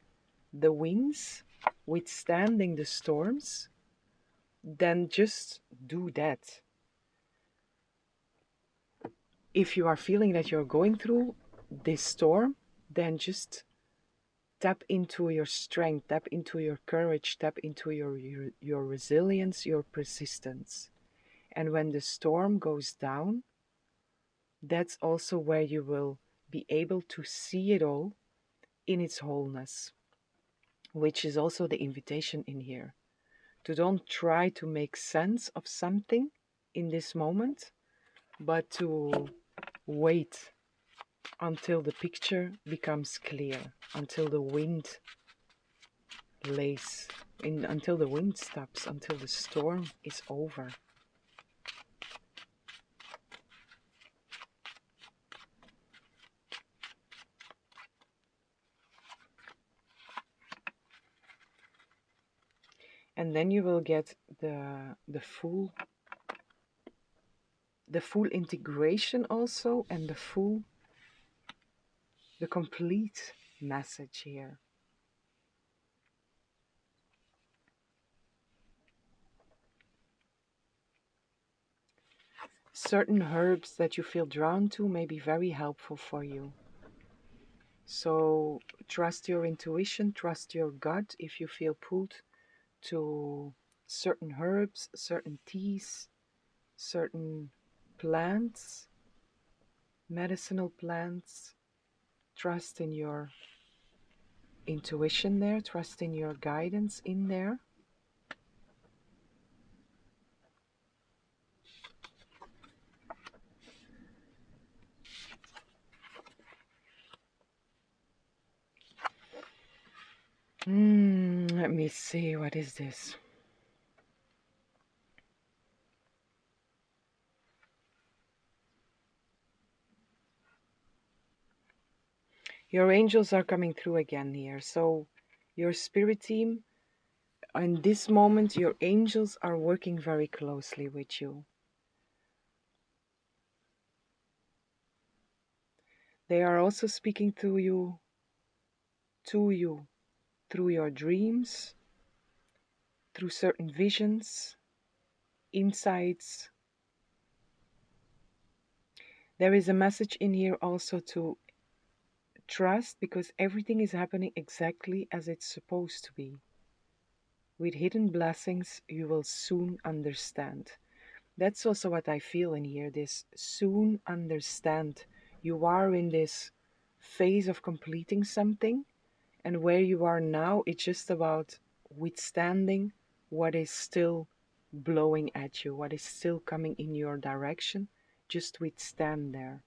the winds, withstanding the storms, then just do that. If you are feeling that you're going through this storm, then just tap into your strength, tap into your courage, tap into your resilience, your persistence. And when the storm goes down, that's also where you will be able to see it all in its wholeness, which is also the invitation in here. To don't try to make sense of something in this moment, but to wait until the picture becomes clear, until the wind lays in, until the wind stops, until the storm is over. And then you will get the full integration also, and the complete message here. Certain herbs that you feel drawn to may be very helpful for you. So trust your intuition, trust your gut if you feel pulled to certain herbs, certain teas, certain plants, medicinal plants. Trust in your intuition there, trust in your guidance in there. Let me see, what is this? Your angels are coming through again here. So your spirit team, in this moment, your angels are working very closely with you. They are also speaking to you through your dreams, through certain visions, insights. There is a message in here also to trust, because everything is happening exactly as it's supposed to be. With hidden blessings, you will soon understand. That's also what I feel in here, this soon understand. You are in this phase of completing something, and where you are now, it's just about withstanding what is still blowing at you, what is still coming in your direction. Just withstand there.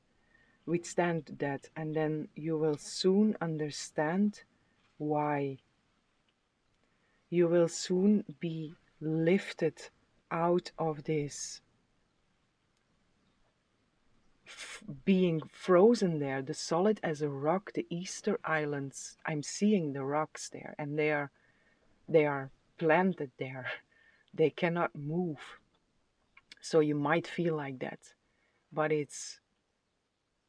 Withstand that, and then you will soon understand why. You will soon be lifted out of this being frozen there, the solid as a rock, the Easter Islands. I'm seeing the rocks there, and they are planted there. They cannot move. So you might feel like that, but it's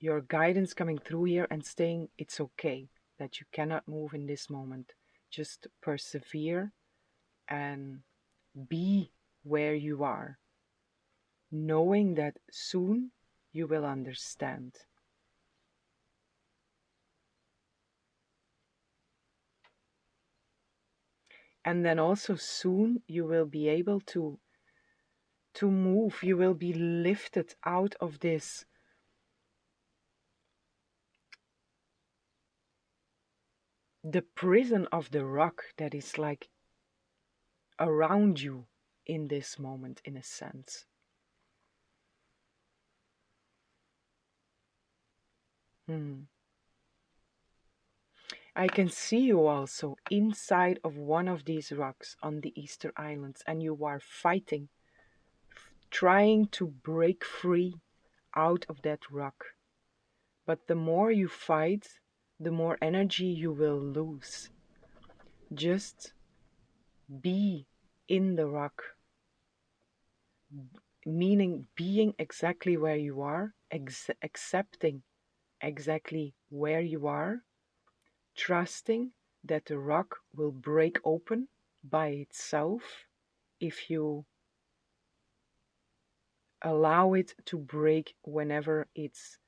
your guidance coming through here and saying it's okay that you cannot move in this moment. Just persevere and be where you are, knowing that soon you will understand. And then also soon you will be able to move. You will be lifted out of this the prison of the rock that is like around you in this moment, in a sense. I can see you also inside of one of these rocks on the Easter Islands, and you are fighting, trying to break free out of that rock. But the more you fight, the more energy you will lose. Just be in the rock, meaning being exactly where you are, accepting exactly where you are, trusting that the rock will break open by itself if you allow it to break whenever it's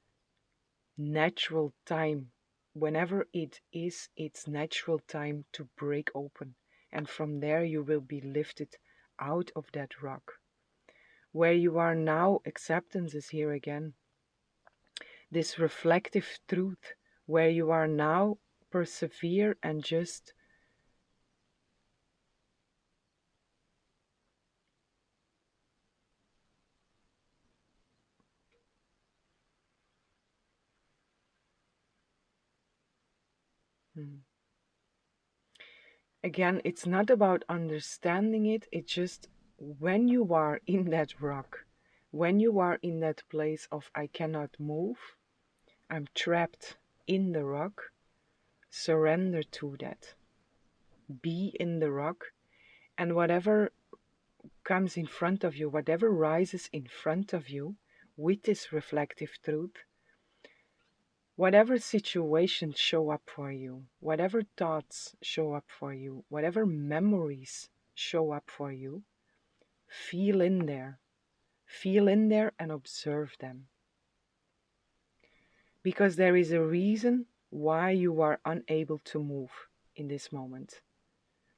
natural time, whenever it is its natural time to break open. And from there you will be lifted out of that rock. Where you are now, acceptance is here again. This reflective truth, where you are now, persevere and just hmm. Again, it's not about understanding it, it's just when you are in that rock, when you are in that place of I cannot move, I'm trapped in the rock, surrender to that. Be in the rock, and whatever comes in front of you, whatever rises in front of you with this reflective truth, whatever situations show up for you, whatever thoughts show up for you, whatever memories show up for you, feel in there. Feel in there and observe them. Because there is a reason why you are unable to move in this moment.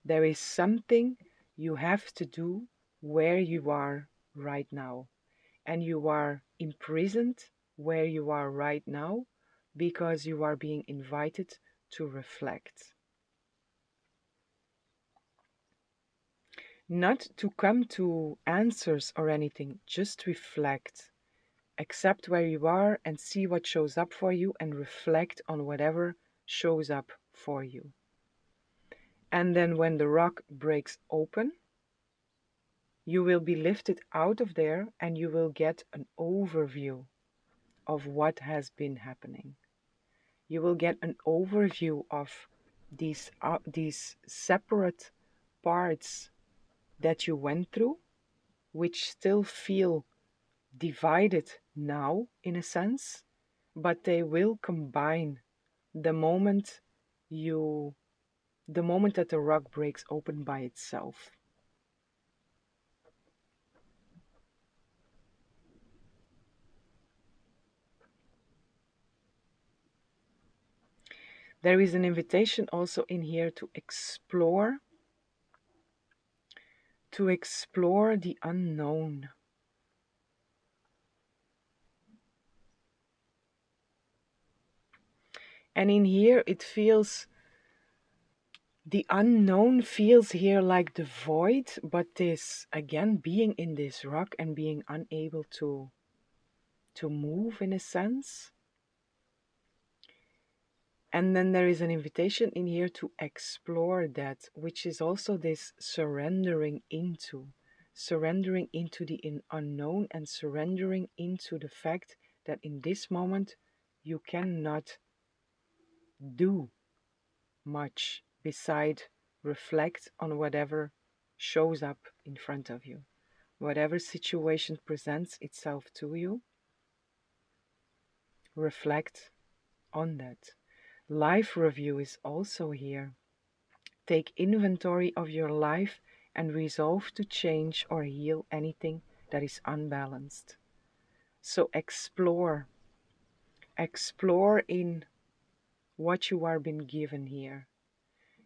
There is something you have to do where you are right now. And you are imprisoned where you are right now because you are being invited to reflect. Not to come to answers or anything, just reflect. Accept where you are and see what shows up for you and reflect on whatever shows up for you. And then when the rock breaks open, you will be lifted out of there and you will get an overview of what has been happening. You will get an overview of these separate parts that you went through, which still feel divided now in a sense, but they will combine the moment you the moment that the rock breaks open by itself. There is an invitation also in here to explore the unknown. And in here it feels the unknown feels here like the void, but this again being in this rock and being unable to move in a sense. And then there is an invitation in here to explore that, which is also this surrendering into the unknown and surrendering into the fact that in this moment you cannot do much beside reflect on whatever shows up in front of you. Whatever situation presents itself to you, reflect on that. Life review is also here. Take inventory of your life and resolve to change or heal anything that is unbalanced. So explore in what you are being given here.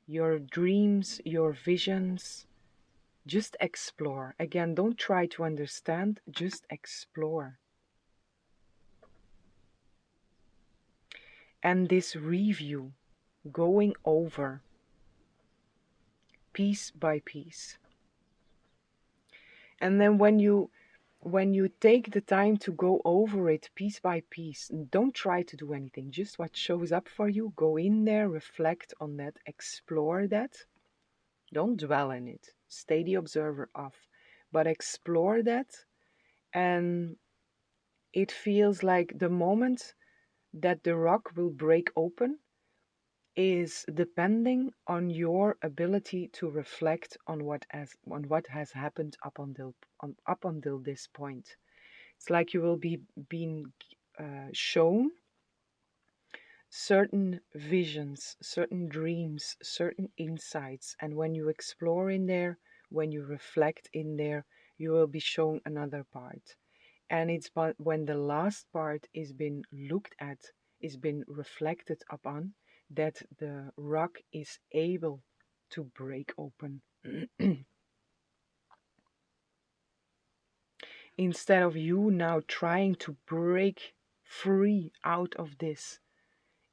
Your dreams, your visions, just explore. Again, don't try to understand, just explore. And this review, going over piece by piece. And then when you take the time to go over it piece by piece, don't try to do anything, just what shows up for you, go in there, reflect on that, explore that. Don't dwell in it, stay the observer of, but explore that. And it feels like the moment that the rock will break open is depending on your ability to reflect on what has happened up until this point. It's like you will be being shown certain visions, certain dreams, certain insights. And when you explore in there, when you reflect in there, you will be shown another part. And it's but when the last part is been looked at, is been reflected upon, that the rock is able to break open. Instead of you now trying to break free out of this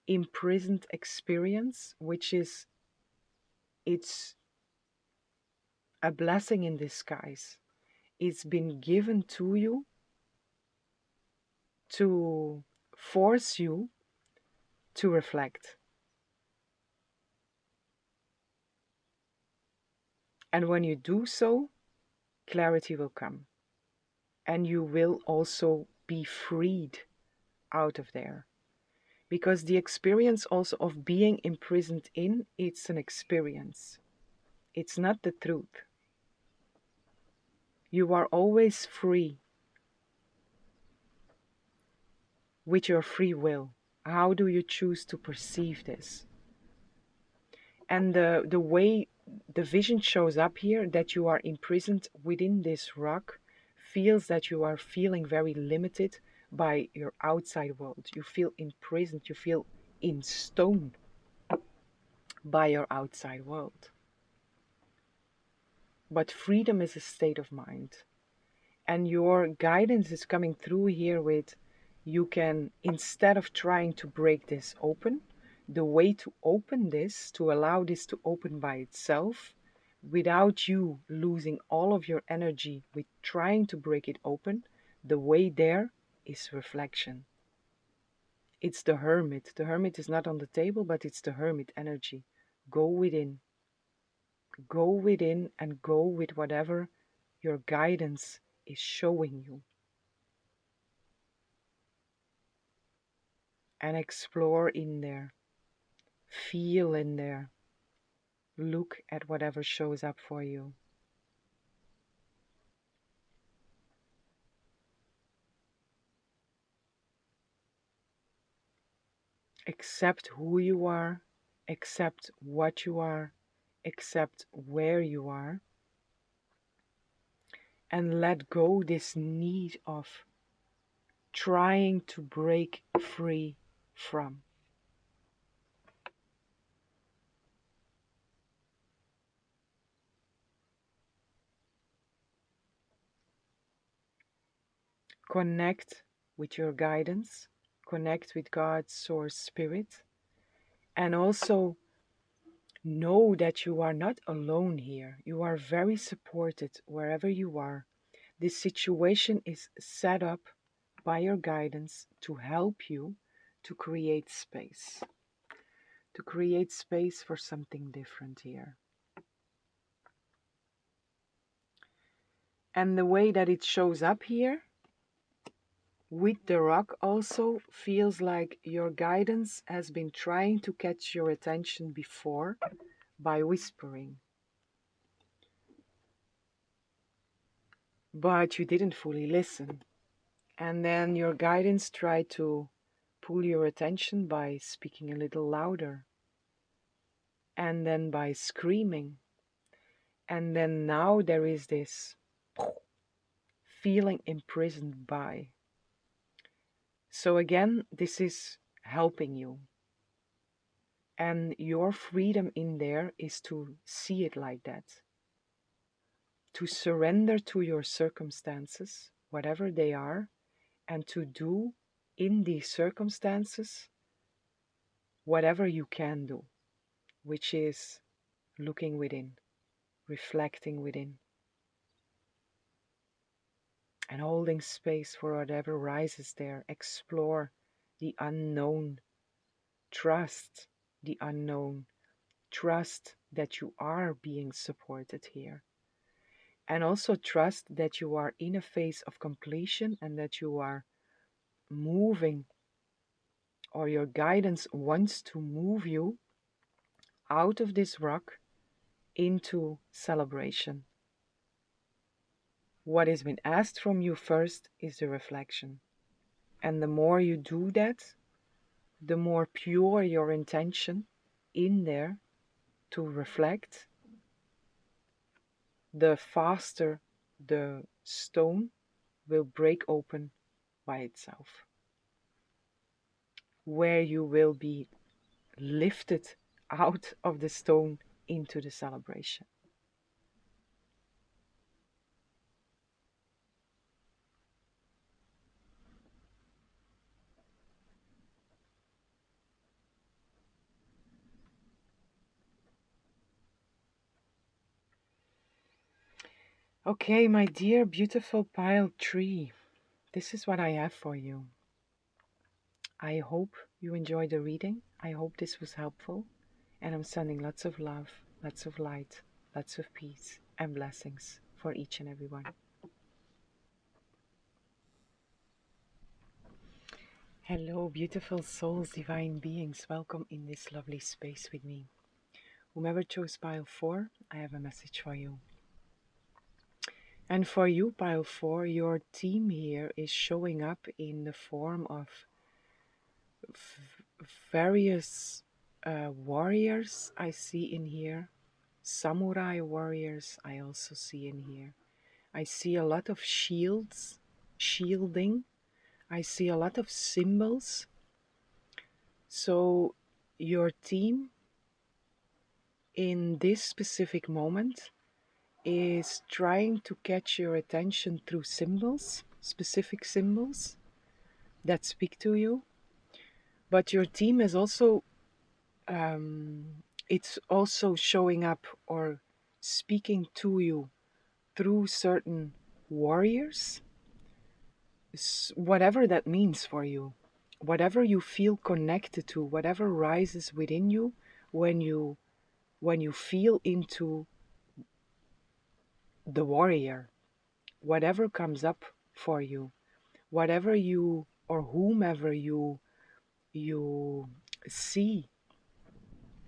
imprisoned experience, which is, it's a blessing in disguise. It's been given to you to force you to reflect. And when you do so, clarity will come. And you will also be freed out of there. Because the experience also of being imprisoned in, it's an experience. It's not the truth. You are always free with your free will. How do you choose to perceive this? And the way the vision shows up here, that you are imprisoned within this rock, feels that you are feeling very limited by your outside world. You feel imprisoned, you feel in stone by your outside world. But freedom is a state of mind. And your guidance is coming through here with, you can, instead of trying to break this open, the way to open this, to allow this to open by itself, without you losing all of your energy with trying to break it open, the way there is reflection. It's the hermit. The hermit is not on the table, but it's the hermit energy. Go within. Go within and go with whatever your guidance is showing you. And explore in there. Feel in there. Look at whatever shows up for you. Accept who you are, accept what you are, accept where you are, and let go this need of trying to break free from. Connect with your guidance, connect with God's source spirit, and also know that you are not alone here. You are very supported wherever you are. This situation is set up by your guidance to help you to create space. To create space for something different here. And the way that it shows up here with the rock also feels like your guidance has been trying to catch your attention before by whispering. But you didn't fully listen. And then your guidance tried to pull your attention by speaking a little louder. And then by screaming. And then now there is this feeling imprisoned by. So again, this is helping you. And your freedom in there is to see it like that. To surrender to your circumstances, whatever they are, and to do in these circumstances whatever you can do, which is looking within, reflecting within, and holding space for whatever rises there. Explore the unknown. Trust the unknown. Trust that you are being supported here. And also trust that you are in a phase of completion and that you are moving, or your guidance wants to move you out of this rock into celebration. What has been asked from you first is the reflection. And the more you do that, the more pure your intention in there to reflect, the faster the stone will break open by itself, where you will be lifted out of the stone into the celebration. Okay, my dear beautiful pile tree, this is what I have for you. I hope you enjoyed the reading. I hope this was helpful. And I'm sending lots of love, lots of light, lots of peace and blessings for each and every one. Hello, beautiful souls, divine beings. Welcome in this lovely space with me. Whomever chose pile 4, I have a message for you. And for you, pile 4, your team here is showing up in the form of various warriors I see in here. Samurai warriors I also see in here. I see a lot of shields, shielding. I see a lot of symbols. So your team in this specific moment is trying to catch your attention through symbols, specific symbols that speak to you. But your team is also, it's also showing up or speaking to you through certain warriors, whatever that means for you, whatever you feel connected to, whatever rises within you when you feel into the warrior, whatever comes up for you, whatever you or whomever you see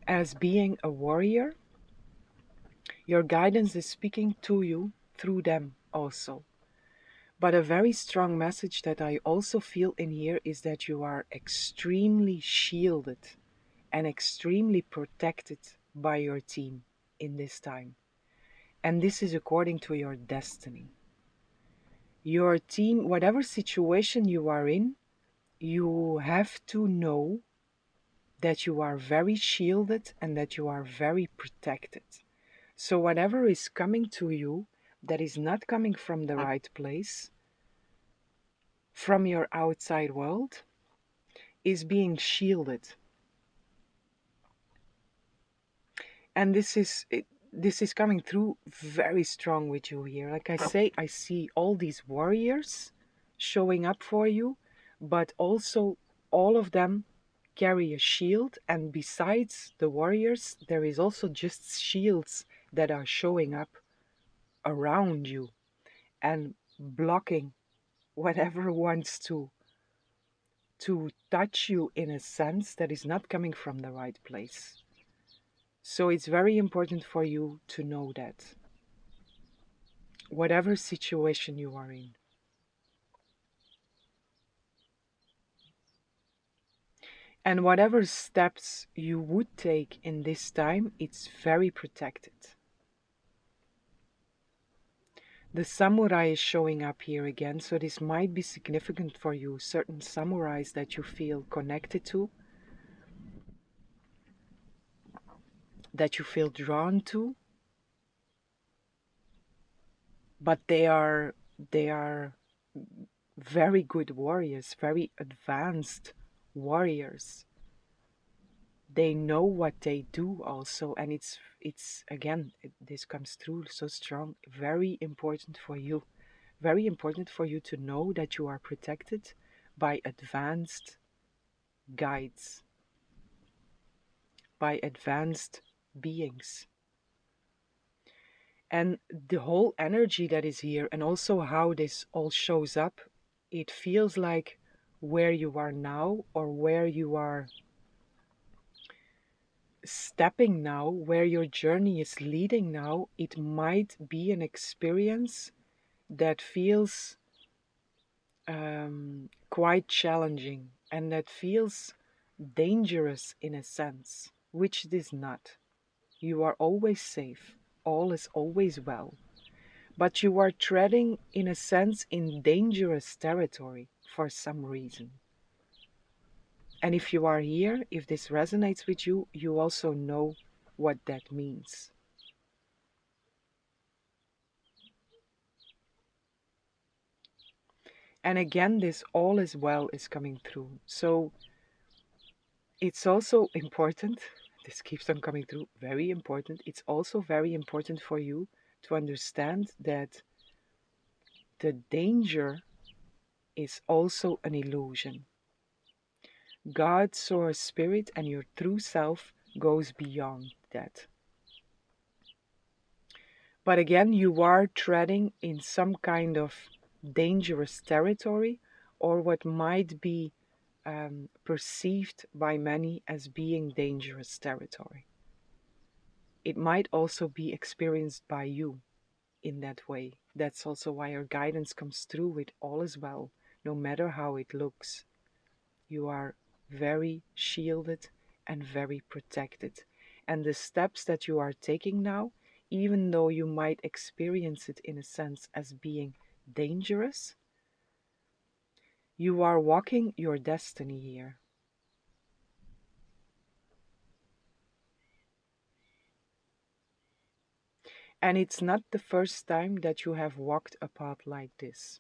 as being a warrior, your guidance is speaking to you through them also. But a very strong message that I also feel in here is that you are extremely shielded and extremely protected by your team in this time. And this is according to your destiny. Your team, whatever situation you are in, you have to know that you are very shielded and that you are very protected. So whatever is coming to you that is not coming from the right place, from your outside world, is being shielded. And this is coming through very strong with you here. Like I say, I see all these warriors showing up for you, but also all of them carry a shield, and besides the warriors there is also just shields that are showing up around you and blocking whatever wants to touch you in a sense that is not coming from the right place. So it's very important for you to know that whatever situation you are in, and whatever steps you would take in this time, it's very protected. The samurai is showing up here again, so this might be significant for you. Certain samurais that you feel connected to, that you feel drawn to, but they are very good warriors, very advanced warriors. They know what they do also, and it's again, this comes through so strong. Very important for you, very important for you to know that you are protected by advanced guides, by advanced beings. And the whole energy that is here, and also how this all shows up, it feels like where you are now, or where you are stepping now, where your journey is leading now, it might be an experience that feels quite challenging, and that feels dangerous in a sense, which it is not. You are always safe, all is always well. But you are treading, in a sense, in dangerous territory for some reason. And if you are here, if this resonates with you, you also know what that means. And again, this all is well is coming through. So it's also important, this keeps on coming through, very important. It's also very important for you to understand that the danger is also an illusion. God, source, spirit, and your true self goes beyond that. But again, you are treading in some kind of dangerous territory, or what might be perceived by many as being dangerous territory. It might also be experienced by you in that way. That's also why your guidance comes through with all is well, no matter how it looks. You are very shielded and very protected. And the steps that you are taking now, even though you might experience it in a sense as being dangerous, you are walking your destiny here. And it's not the first time that you have walked a path like this.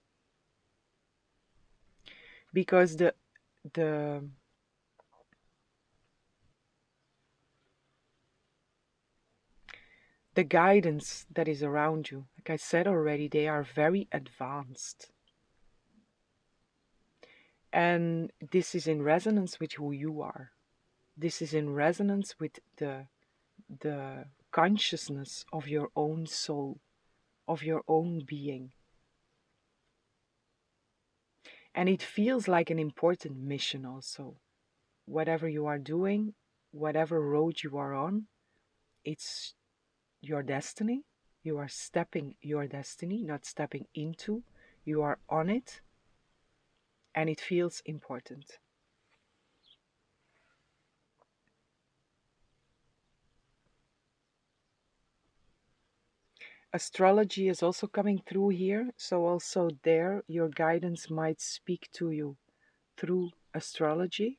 Because the the guidance that is around you, like I said already, they are very advanced. And this is in resonance with who you are. This is in resonance with the consciousness of your own soul, of your own being. And it feels like an important mission also. Whatever you are doing, whatever road you are on, it's your destiny. You are stepping your destiny, not stepping into. You are on it, and it feels important. Astrology is also coming through here, so also there your guidance might speak to you through astrology.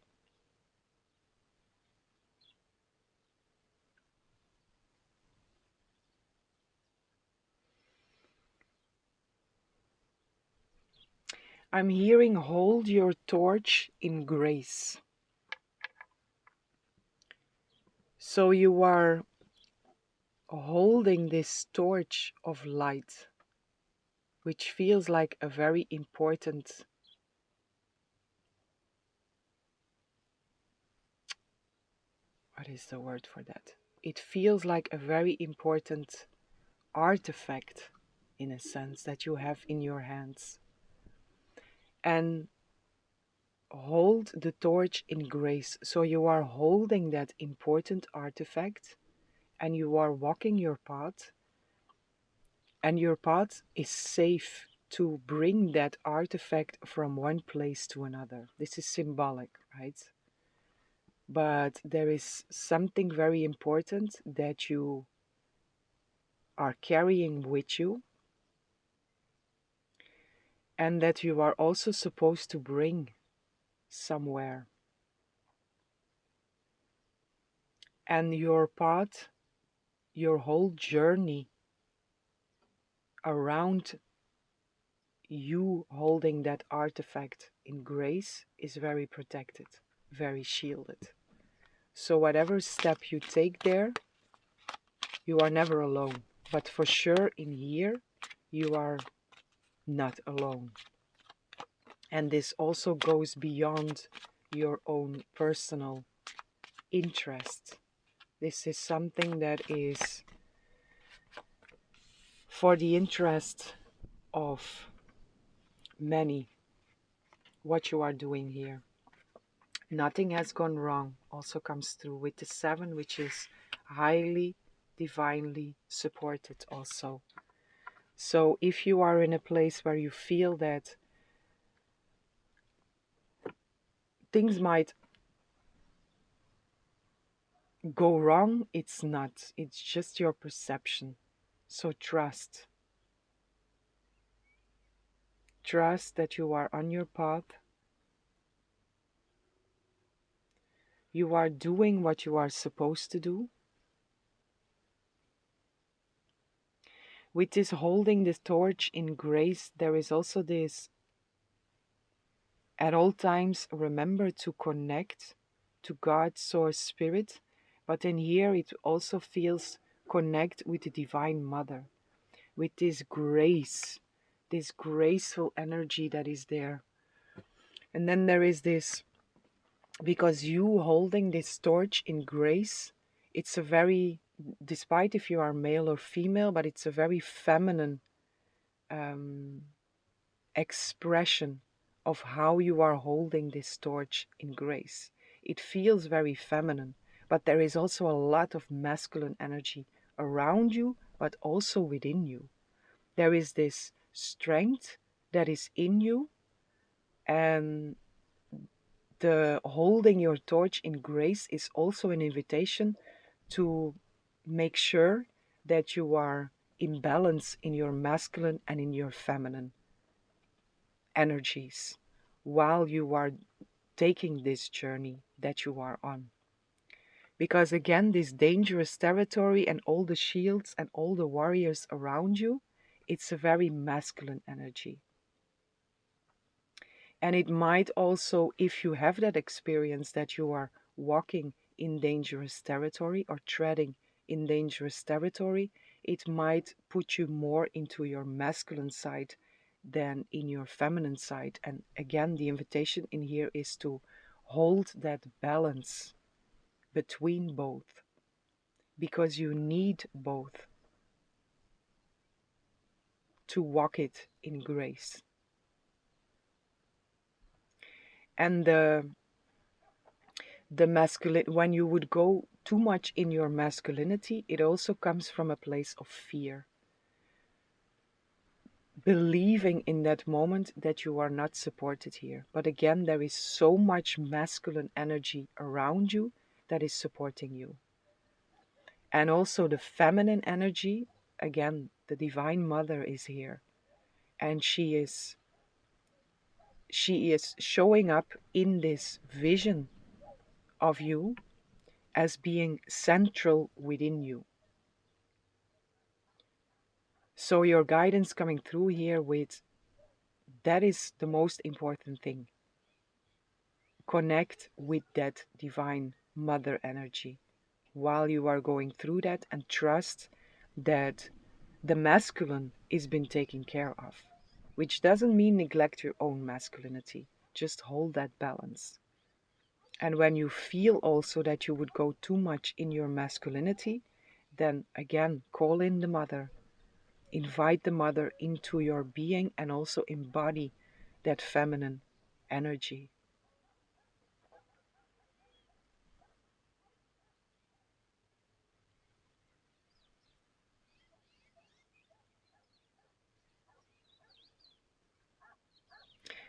I'm hearing hold your torch in grace. So you are holding this torch of light, which feels like a very important, what is the word for that? It feels like a very important artifact, in a sense, that you have in your hands. And hold the torch in grace. So you are holding that important artifact and you are walking your path, and your path is safe to bring that artifact from one place to another. This is symbolic, right? But there is something very important that you are carrying with you and that you are also supposed to bring somewhere. And your path, your whole journey around you holding that artifact in grace is very protected, very shielded. So whatever step you take there, you are never alone. But for sure in here, you are not alone. And this also goes beyond your own personal interest. This is something that is for the interest of many, what you are doing here. Nothing has gone wrong also comes through with the 7, which is highly divinely supported also. So if you are in a place where you feel that things might go wrong, it's not. It's just your perception. So trust. Trust that you are on your path. You are doing what you are supposed to do. With this holding the torch in grace, there is also this, at all times, remember to connect to God, Source, Spirit. But in here, it also feels connect with the Divine Mother, with this graceful energy that is there. And then there is this, because you holding this torch in grace, it's a very, despite if you are male or female, but it's a very feminine um, expression of how you are holding this torch in grace. It feels very feminine, but there is also a lot of masculine energy around you, but also within you. There is this strength that is in you, and the holding your torch in grace is also an invitation to make sure that you are in balance in your masculine and in your feminine energies while you are taking this journey that you are on. Because again, this dangerous territory and all the shields and all the warriors around you, it's a very masculine energy. And it might also, if you have that experience that you are walking in dangerous territory or treading in dangerous territory, it might put you more into your masculine side than in your feminine side. And again, the invitation in here is to hold that balance between both, because you need both to walk it in grace. And the masculine, when you would go too much in your masculinity, it also comes from a place of fear, believing in that moment that you are not supported here. But again, there is so much masculine energy around you that is supporting you. And also the feminine energy, again, the Divine Mother is here, and she is showing up in this vision of you as being central within you. So your guidance coming through here with, that is the most important thing. Connect with that Divine Mother energy while you are going through that, and trust that the masculine is been taken care of, which doesn't mean neglect your own masculinity. Just hold that balance. And when you feel also that you would go too much in your masculinity, then again, call in the mother. Invite the mother into your being and also embody that feminine energy.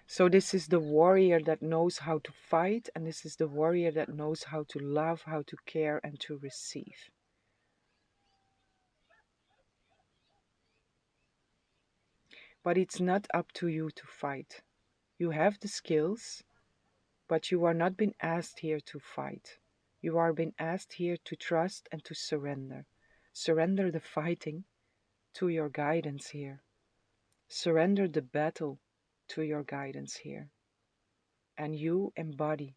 So, this is the warrior that knows how to fight, and this is the warrior that knows how to love, how to care, and to receive. But it's not up to you to fight. You have the skills, but you are not being asked here to fight. You are being asked here to trust and to surrender. Surrender the fighting to your guidance here. Surrender the battle to your guidance here. And you embody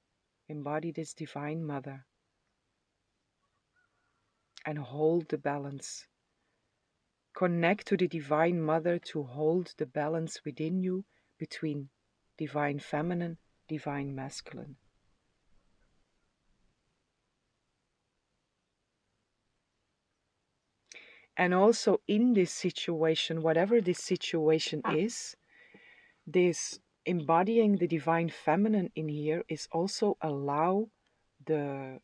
this Divine Mother and hold the balance. Connect to the Divine Mother to hold the balance within you between Divine Feminine, Divine Masculine. And also in this situation, whatever this situation is, this embodying the Divine Feminine in here is also allow the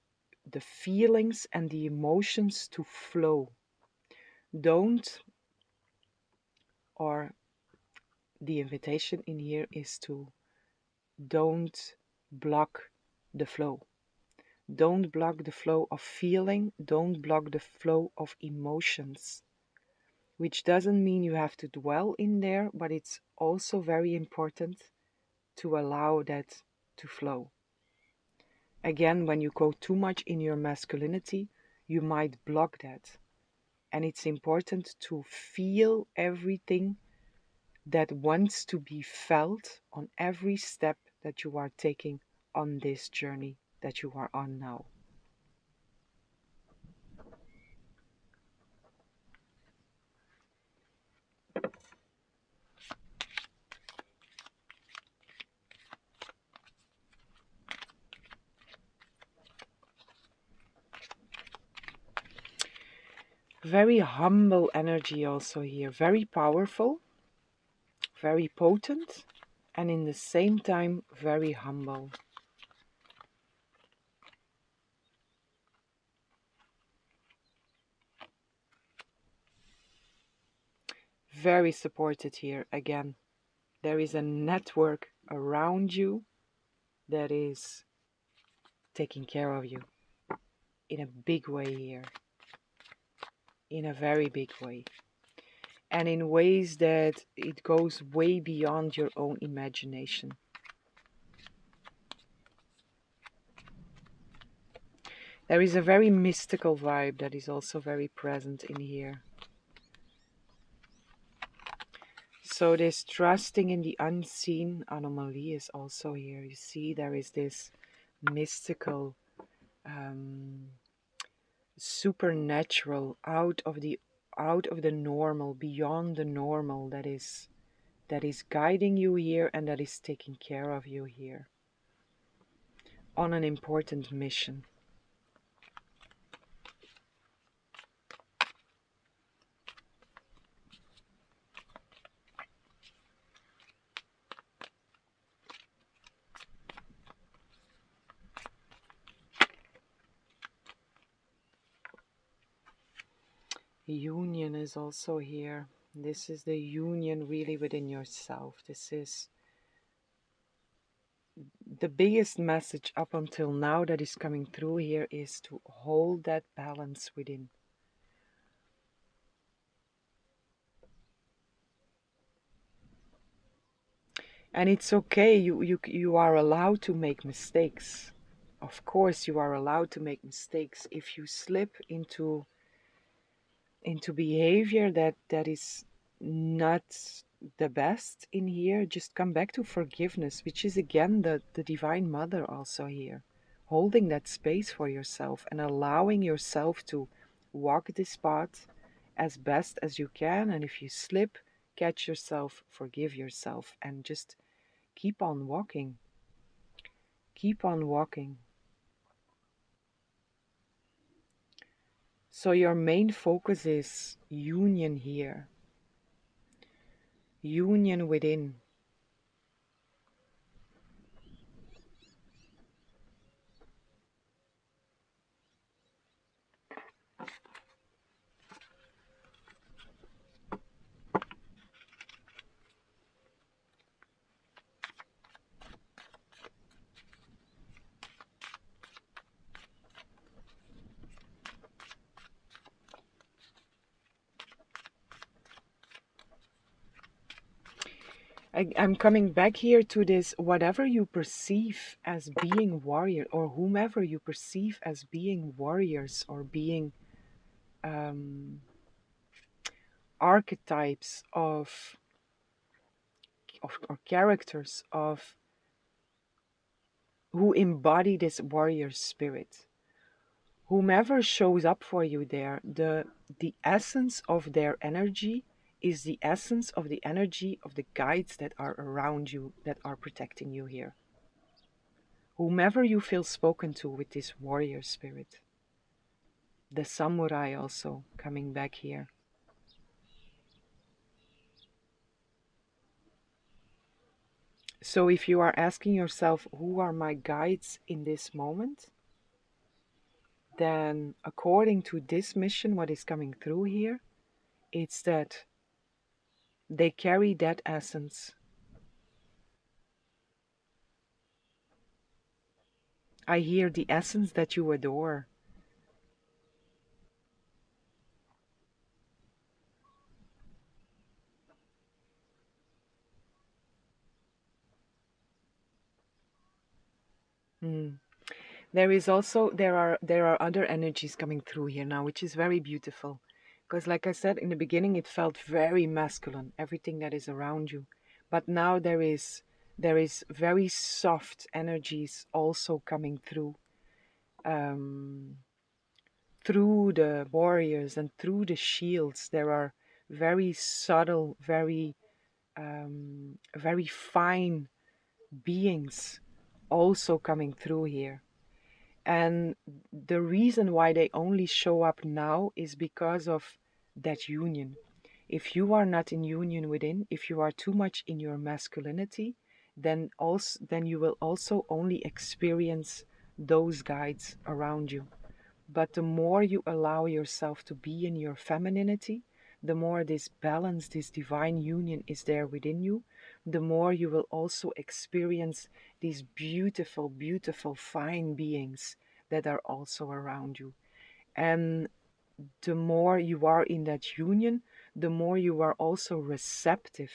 feelings and the emotions to flow. Don't, or the invitation in here is to don't block the flow. Don't block the flow of feeling. Don't block the flow of emotions, which doesn't mean you have to dwell in there, but it's also very important to allow that to flow. Again, when you go too much in your masculinity, you might block that. And it's important to feel everything that wants to be felt on every step that you are taking on this journey that you are on now. Very humble energy also here, very powerful, very potent, and in the same time very humble. Very supported here again. There is a network around you that is taking care of you in a big way here, in a very big way, and in ways that it goes way beyond your own imagination. There is a very mystical vibe that is also very present in here. So this trusting in the unseen anomaly is also here. You see, there is this mystical, supernatural, out of the normal, beyond the normal, that is guiding you here and that is taking care of you here on an important mission. Union is also here. This is the union really within yourself. This is the biggest message up until now that is coming through here, is to hold that balance within. And it's okay, you are allowed to make mistakes. Of course you are allowed to make mistakes. If you slip into behavior that is not the best in here, just come back to forgiveness, which is again the Divine Mother also here. Holding that space for yourself and allowing yourself to walk this path as best as you can. And if you slip, catch yourself, forgive yourself, and just keep on walking. Keep on walking. So your main focus is union here. Union within. I'm coming back here to this, whatever you perceive as being warrior, or whomever you perceive as being warriors, or being um, archetypes of or characters of who embody this warrior spirit. Whomever shows up for you there, the essence of their energy is the essence of the energy of the guides that are around you, that are protecting you here. Whomever you feel spoken to with this warrior spirit. The samurai also coming back here. So if you are asking yourself, who are my guides in this moment? Then according to this mission, what is coming through here, it's that they carry that essence. I hear the essence that you adore. Mm. There are other energies coming through here now, which is very beautiful. Because like I said in the beginning, it felt very masculine, everything that is around you. But now there is very soft energies also coming um, through the warriors and through the shields. There are very subtle, very fine beings also coming through here. And the reason why they only show up now is because of that union. If you are not in union within, if you are too much in your masculinity, then you will also only experience those guides around you. But the more you allow yourself to be in your femininity, the more this balance, this divine union is there within you, the more you will also experience these beautiful, beautiful, fine beings that are also around you. And the more you are in that union, the more you are also receptive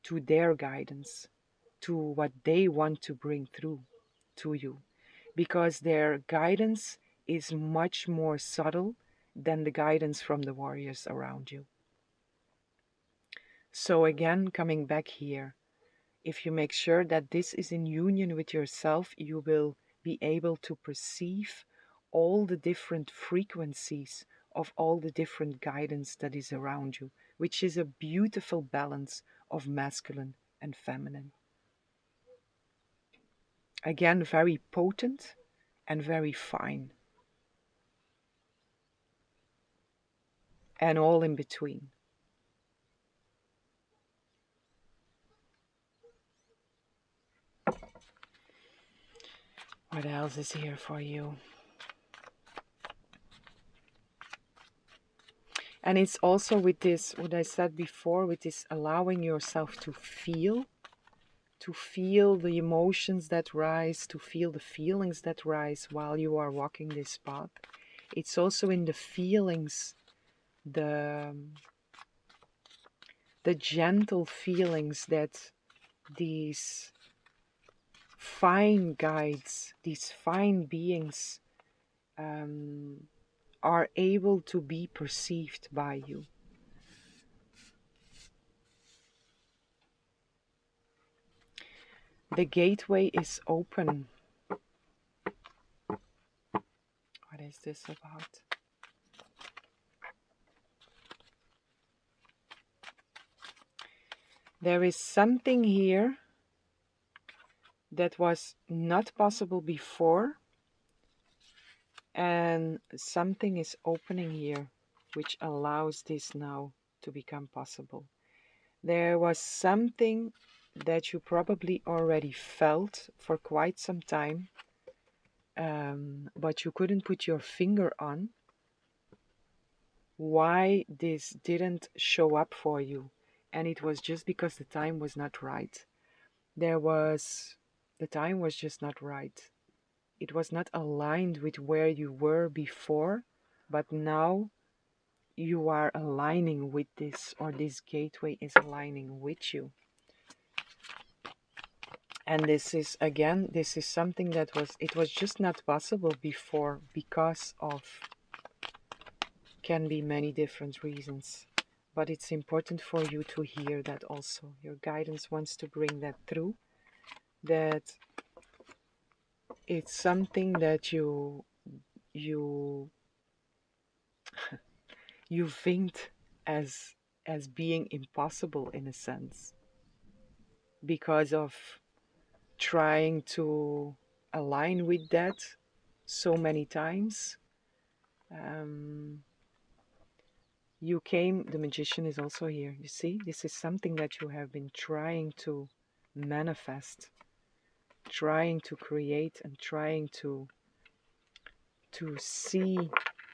to their guidance, to what they want to bring through to you, because their guidance is much more subtle than the guidance from the warriors around you. So, again, coming back here, if you make sure that this is in union with yourself, you will be able to perceive all the different frequencies of all the different guidance that is around you, which is a beautiful balance of masculine and feminine. Again, very potent and very fine, and all in between. What else is here for you? And it's also with this, what I said before, with this allowing yourself to feel the emotions that rise, to feel the feelings that rise while you are walking this path. It's also in the feelings, the the gentle feelings that these fine guides, these fine beings um, are able to be perceived by you. The gateway is open. What is this about? There is something here that was not possible before, and something is opening here which allows this now to become possible. There was something that you probably already felt for quite some time, but you couldn't put your finger on why this didn't show up for you. And it was just because the time was not right. The time was just not right. It was not aligned with where you were before, but now you are aligning with this, or this gateway is aligning with you. And this is something that it was just not possible before because of, can be many different reasons. But it's important for you to hear that also. Your guidance wants to bring that through, that it's something that you you think as being impossible in a sense, because of trying to align with that so many times. um, the magician is also here. You see, this is something that you have been trying to manifest, trying to create, and trying to see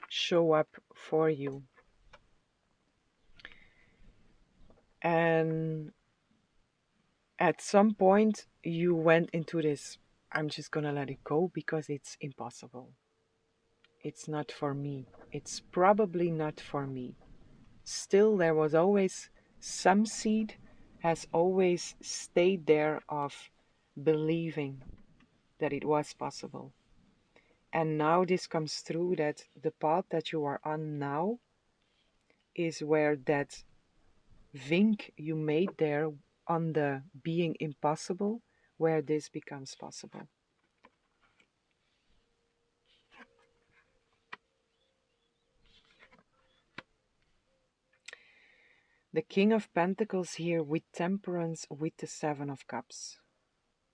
show up for you. And at some point you went into this I'm just gonna let it go because it's impossible. It's not for me. It's probably not for me. Still, there was always some seed has always stayed there of believing that it was possible. And now this comes through that the path that you are on now is where that Vink you made there on the being impossible, where this becomes possible. The King of Pentacles here with Temperance with the Seven of Cups.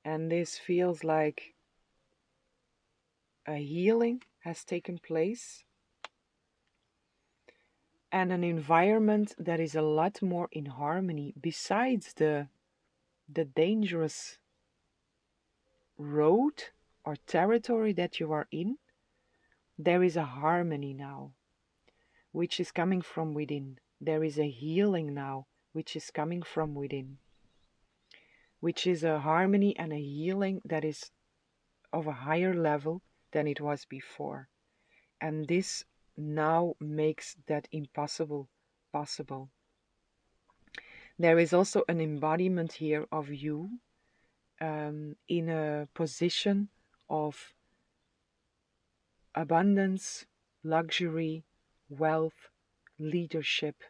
And this feels like a healing has taken place and an environment that is a lot more in harmony besides the dangerous road or territory that you are in. There is a harmony now which is coming from within. There is a healing now which is coming from within, which is a harmony and a healing that is of a higher level than it was before. And this now makes that impossible possible. There is also an embodiment here of you in a position of abundance, luxury, wealth, leadership,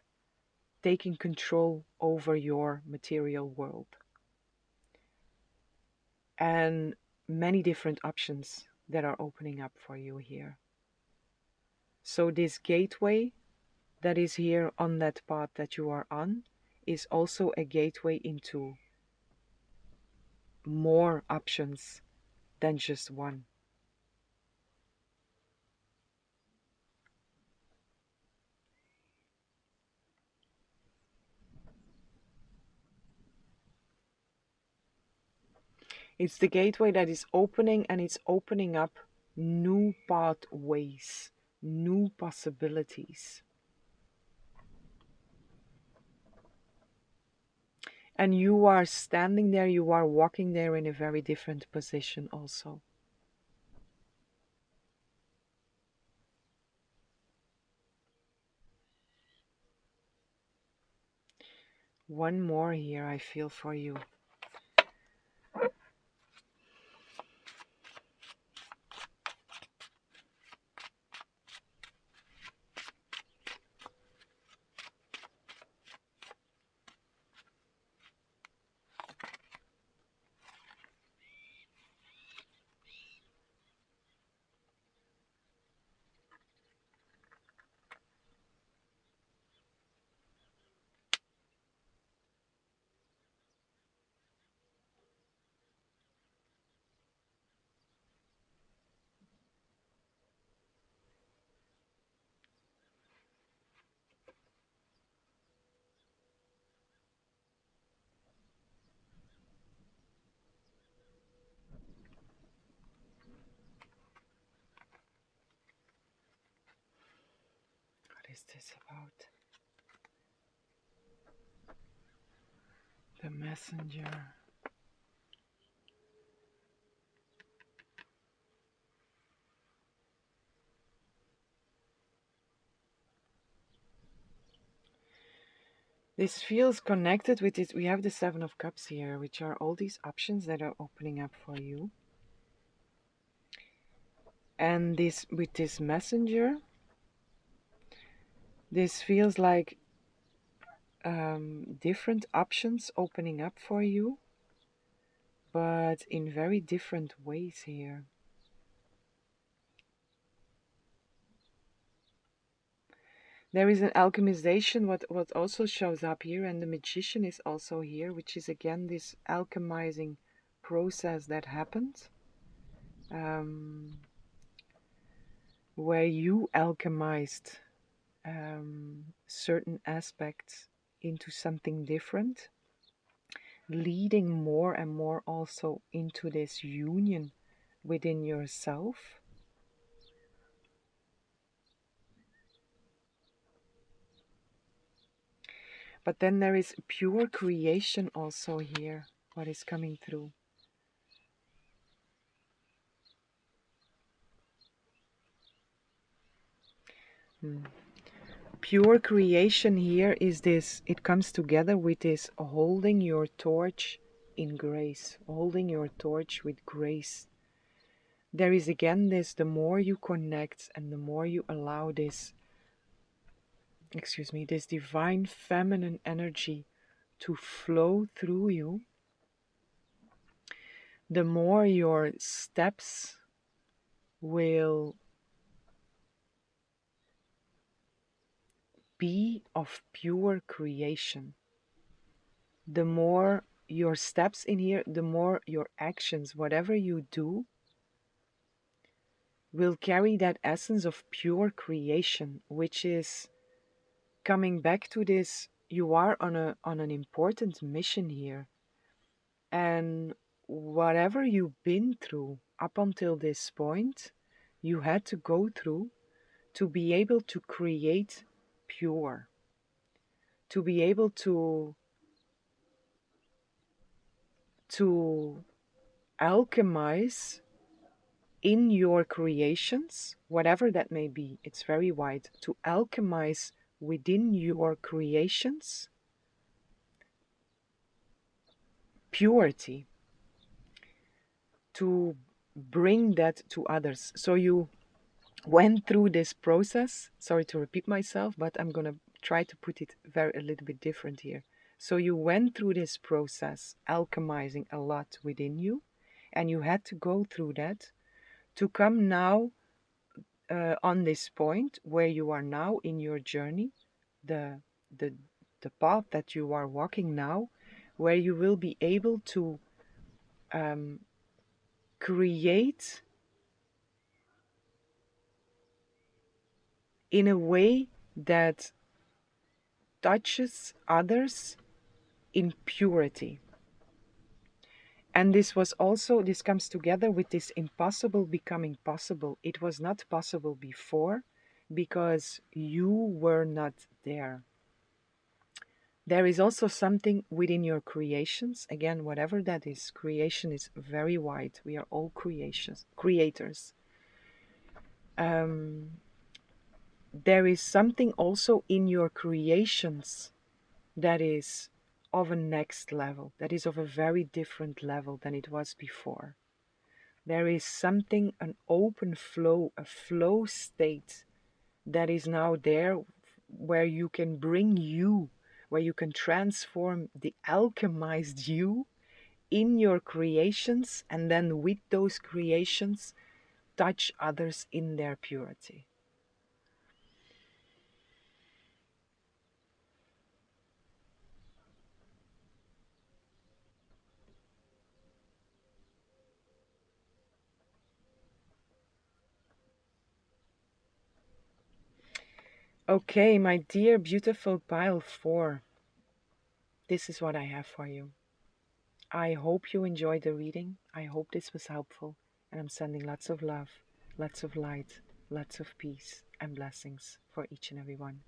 taking control over your material world. And many different options that are opening up for you here. So this gateway that is here on that path that you are on is also a gateway into more options than just one. It's the gateway that is opening, and it's opening up new pathways, new possibilities. And you are standing there, you are walking there in a very different position also. One more here I feel for you. What is this about? The messenger. This feels connected with it. We have the Seven of Cups here, which are all these options that are opening up for you. And this, with this messenger, this feels like different options opening up for you, but in very different ways here. There is an alchemization, what also shows up here, and the magician is also here, which is again this alchemizing process that happens, where you alchemized certain aspects into something different, leading more and more also into this union within yourself. But then there is pure creation also here, what is coming through. Hmm. Pure creation here is this, it comes together with this holding your torch in grace, holding your torch with grace. There is again this, the more you connect and the more you allow this, this divine feminine energy to flow through you, the more your steps will be of pure creation. The more your steps in here, the more your actions, whatever you do, will carry that essence of pure creation, which is coming back to this, you are on an important mission here. And whatever you've been through up until this point, you had to go through to be able to create pure, to be able to alchemize in your creations, whatever that may be, it's very wide, to alchemize within your creations purity, to bring that to others. So you went through this process. Sorry to repeat myself, but I'm going to try to put it a little bit different here. So you went through this process, alchemizing a lot within you, and you had to go through that to come now on this point where you are now in your journey, the the the path that you are walking now, where you will be able to um, create in a way that touches others in purity. And this comes together with this impossible becoming possible. It was not possible before because you were not there. There is also something within your creations. Again, whatever that is, creation is very wide. We are all creators. Um, there is something also in your creations that is of a next level, that is of a very different level than it was before. There is something, an open flow, a flow state that is now there where you can bring you, where you can transform the alchemized you in your creations, and then with those creations, touch others in their purity. Okay, my dear beautiful pile 4, this is what I have for you. I hope you enjoyed the reading. I hope this was helpful. And I'm sending lots of love, lots of light, lots of peace and blessings for each and every one.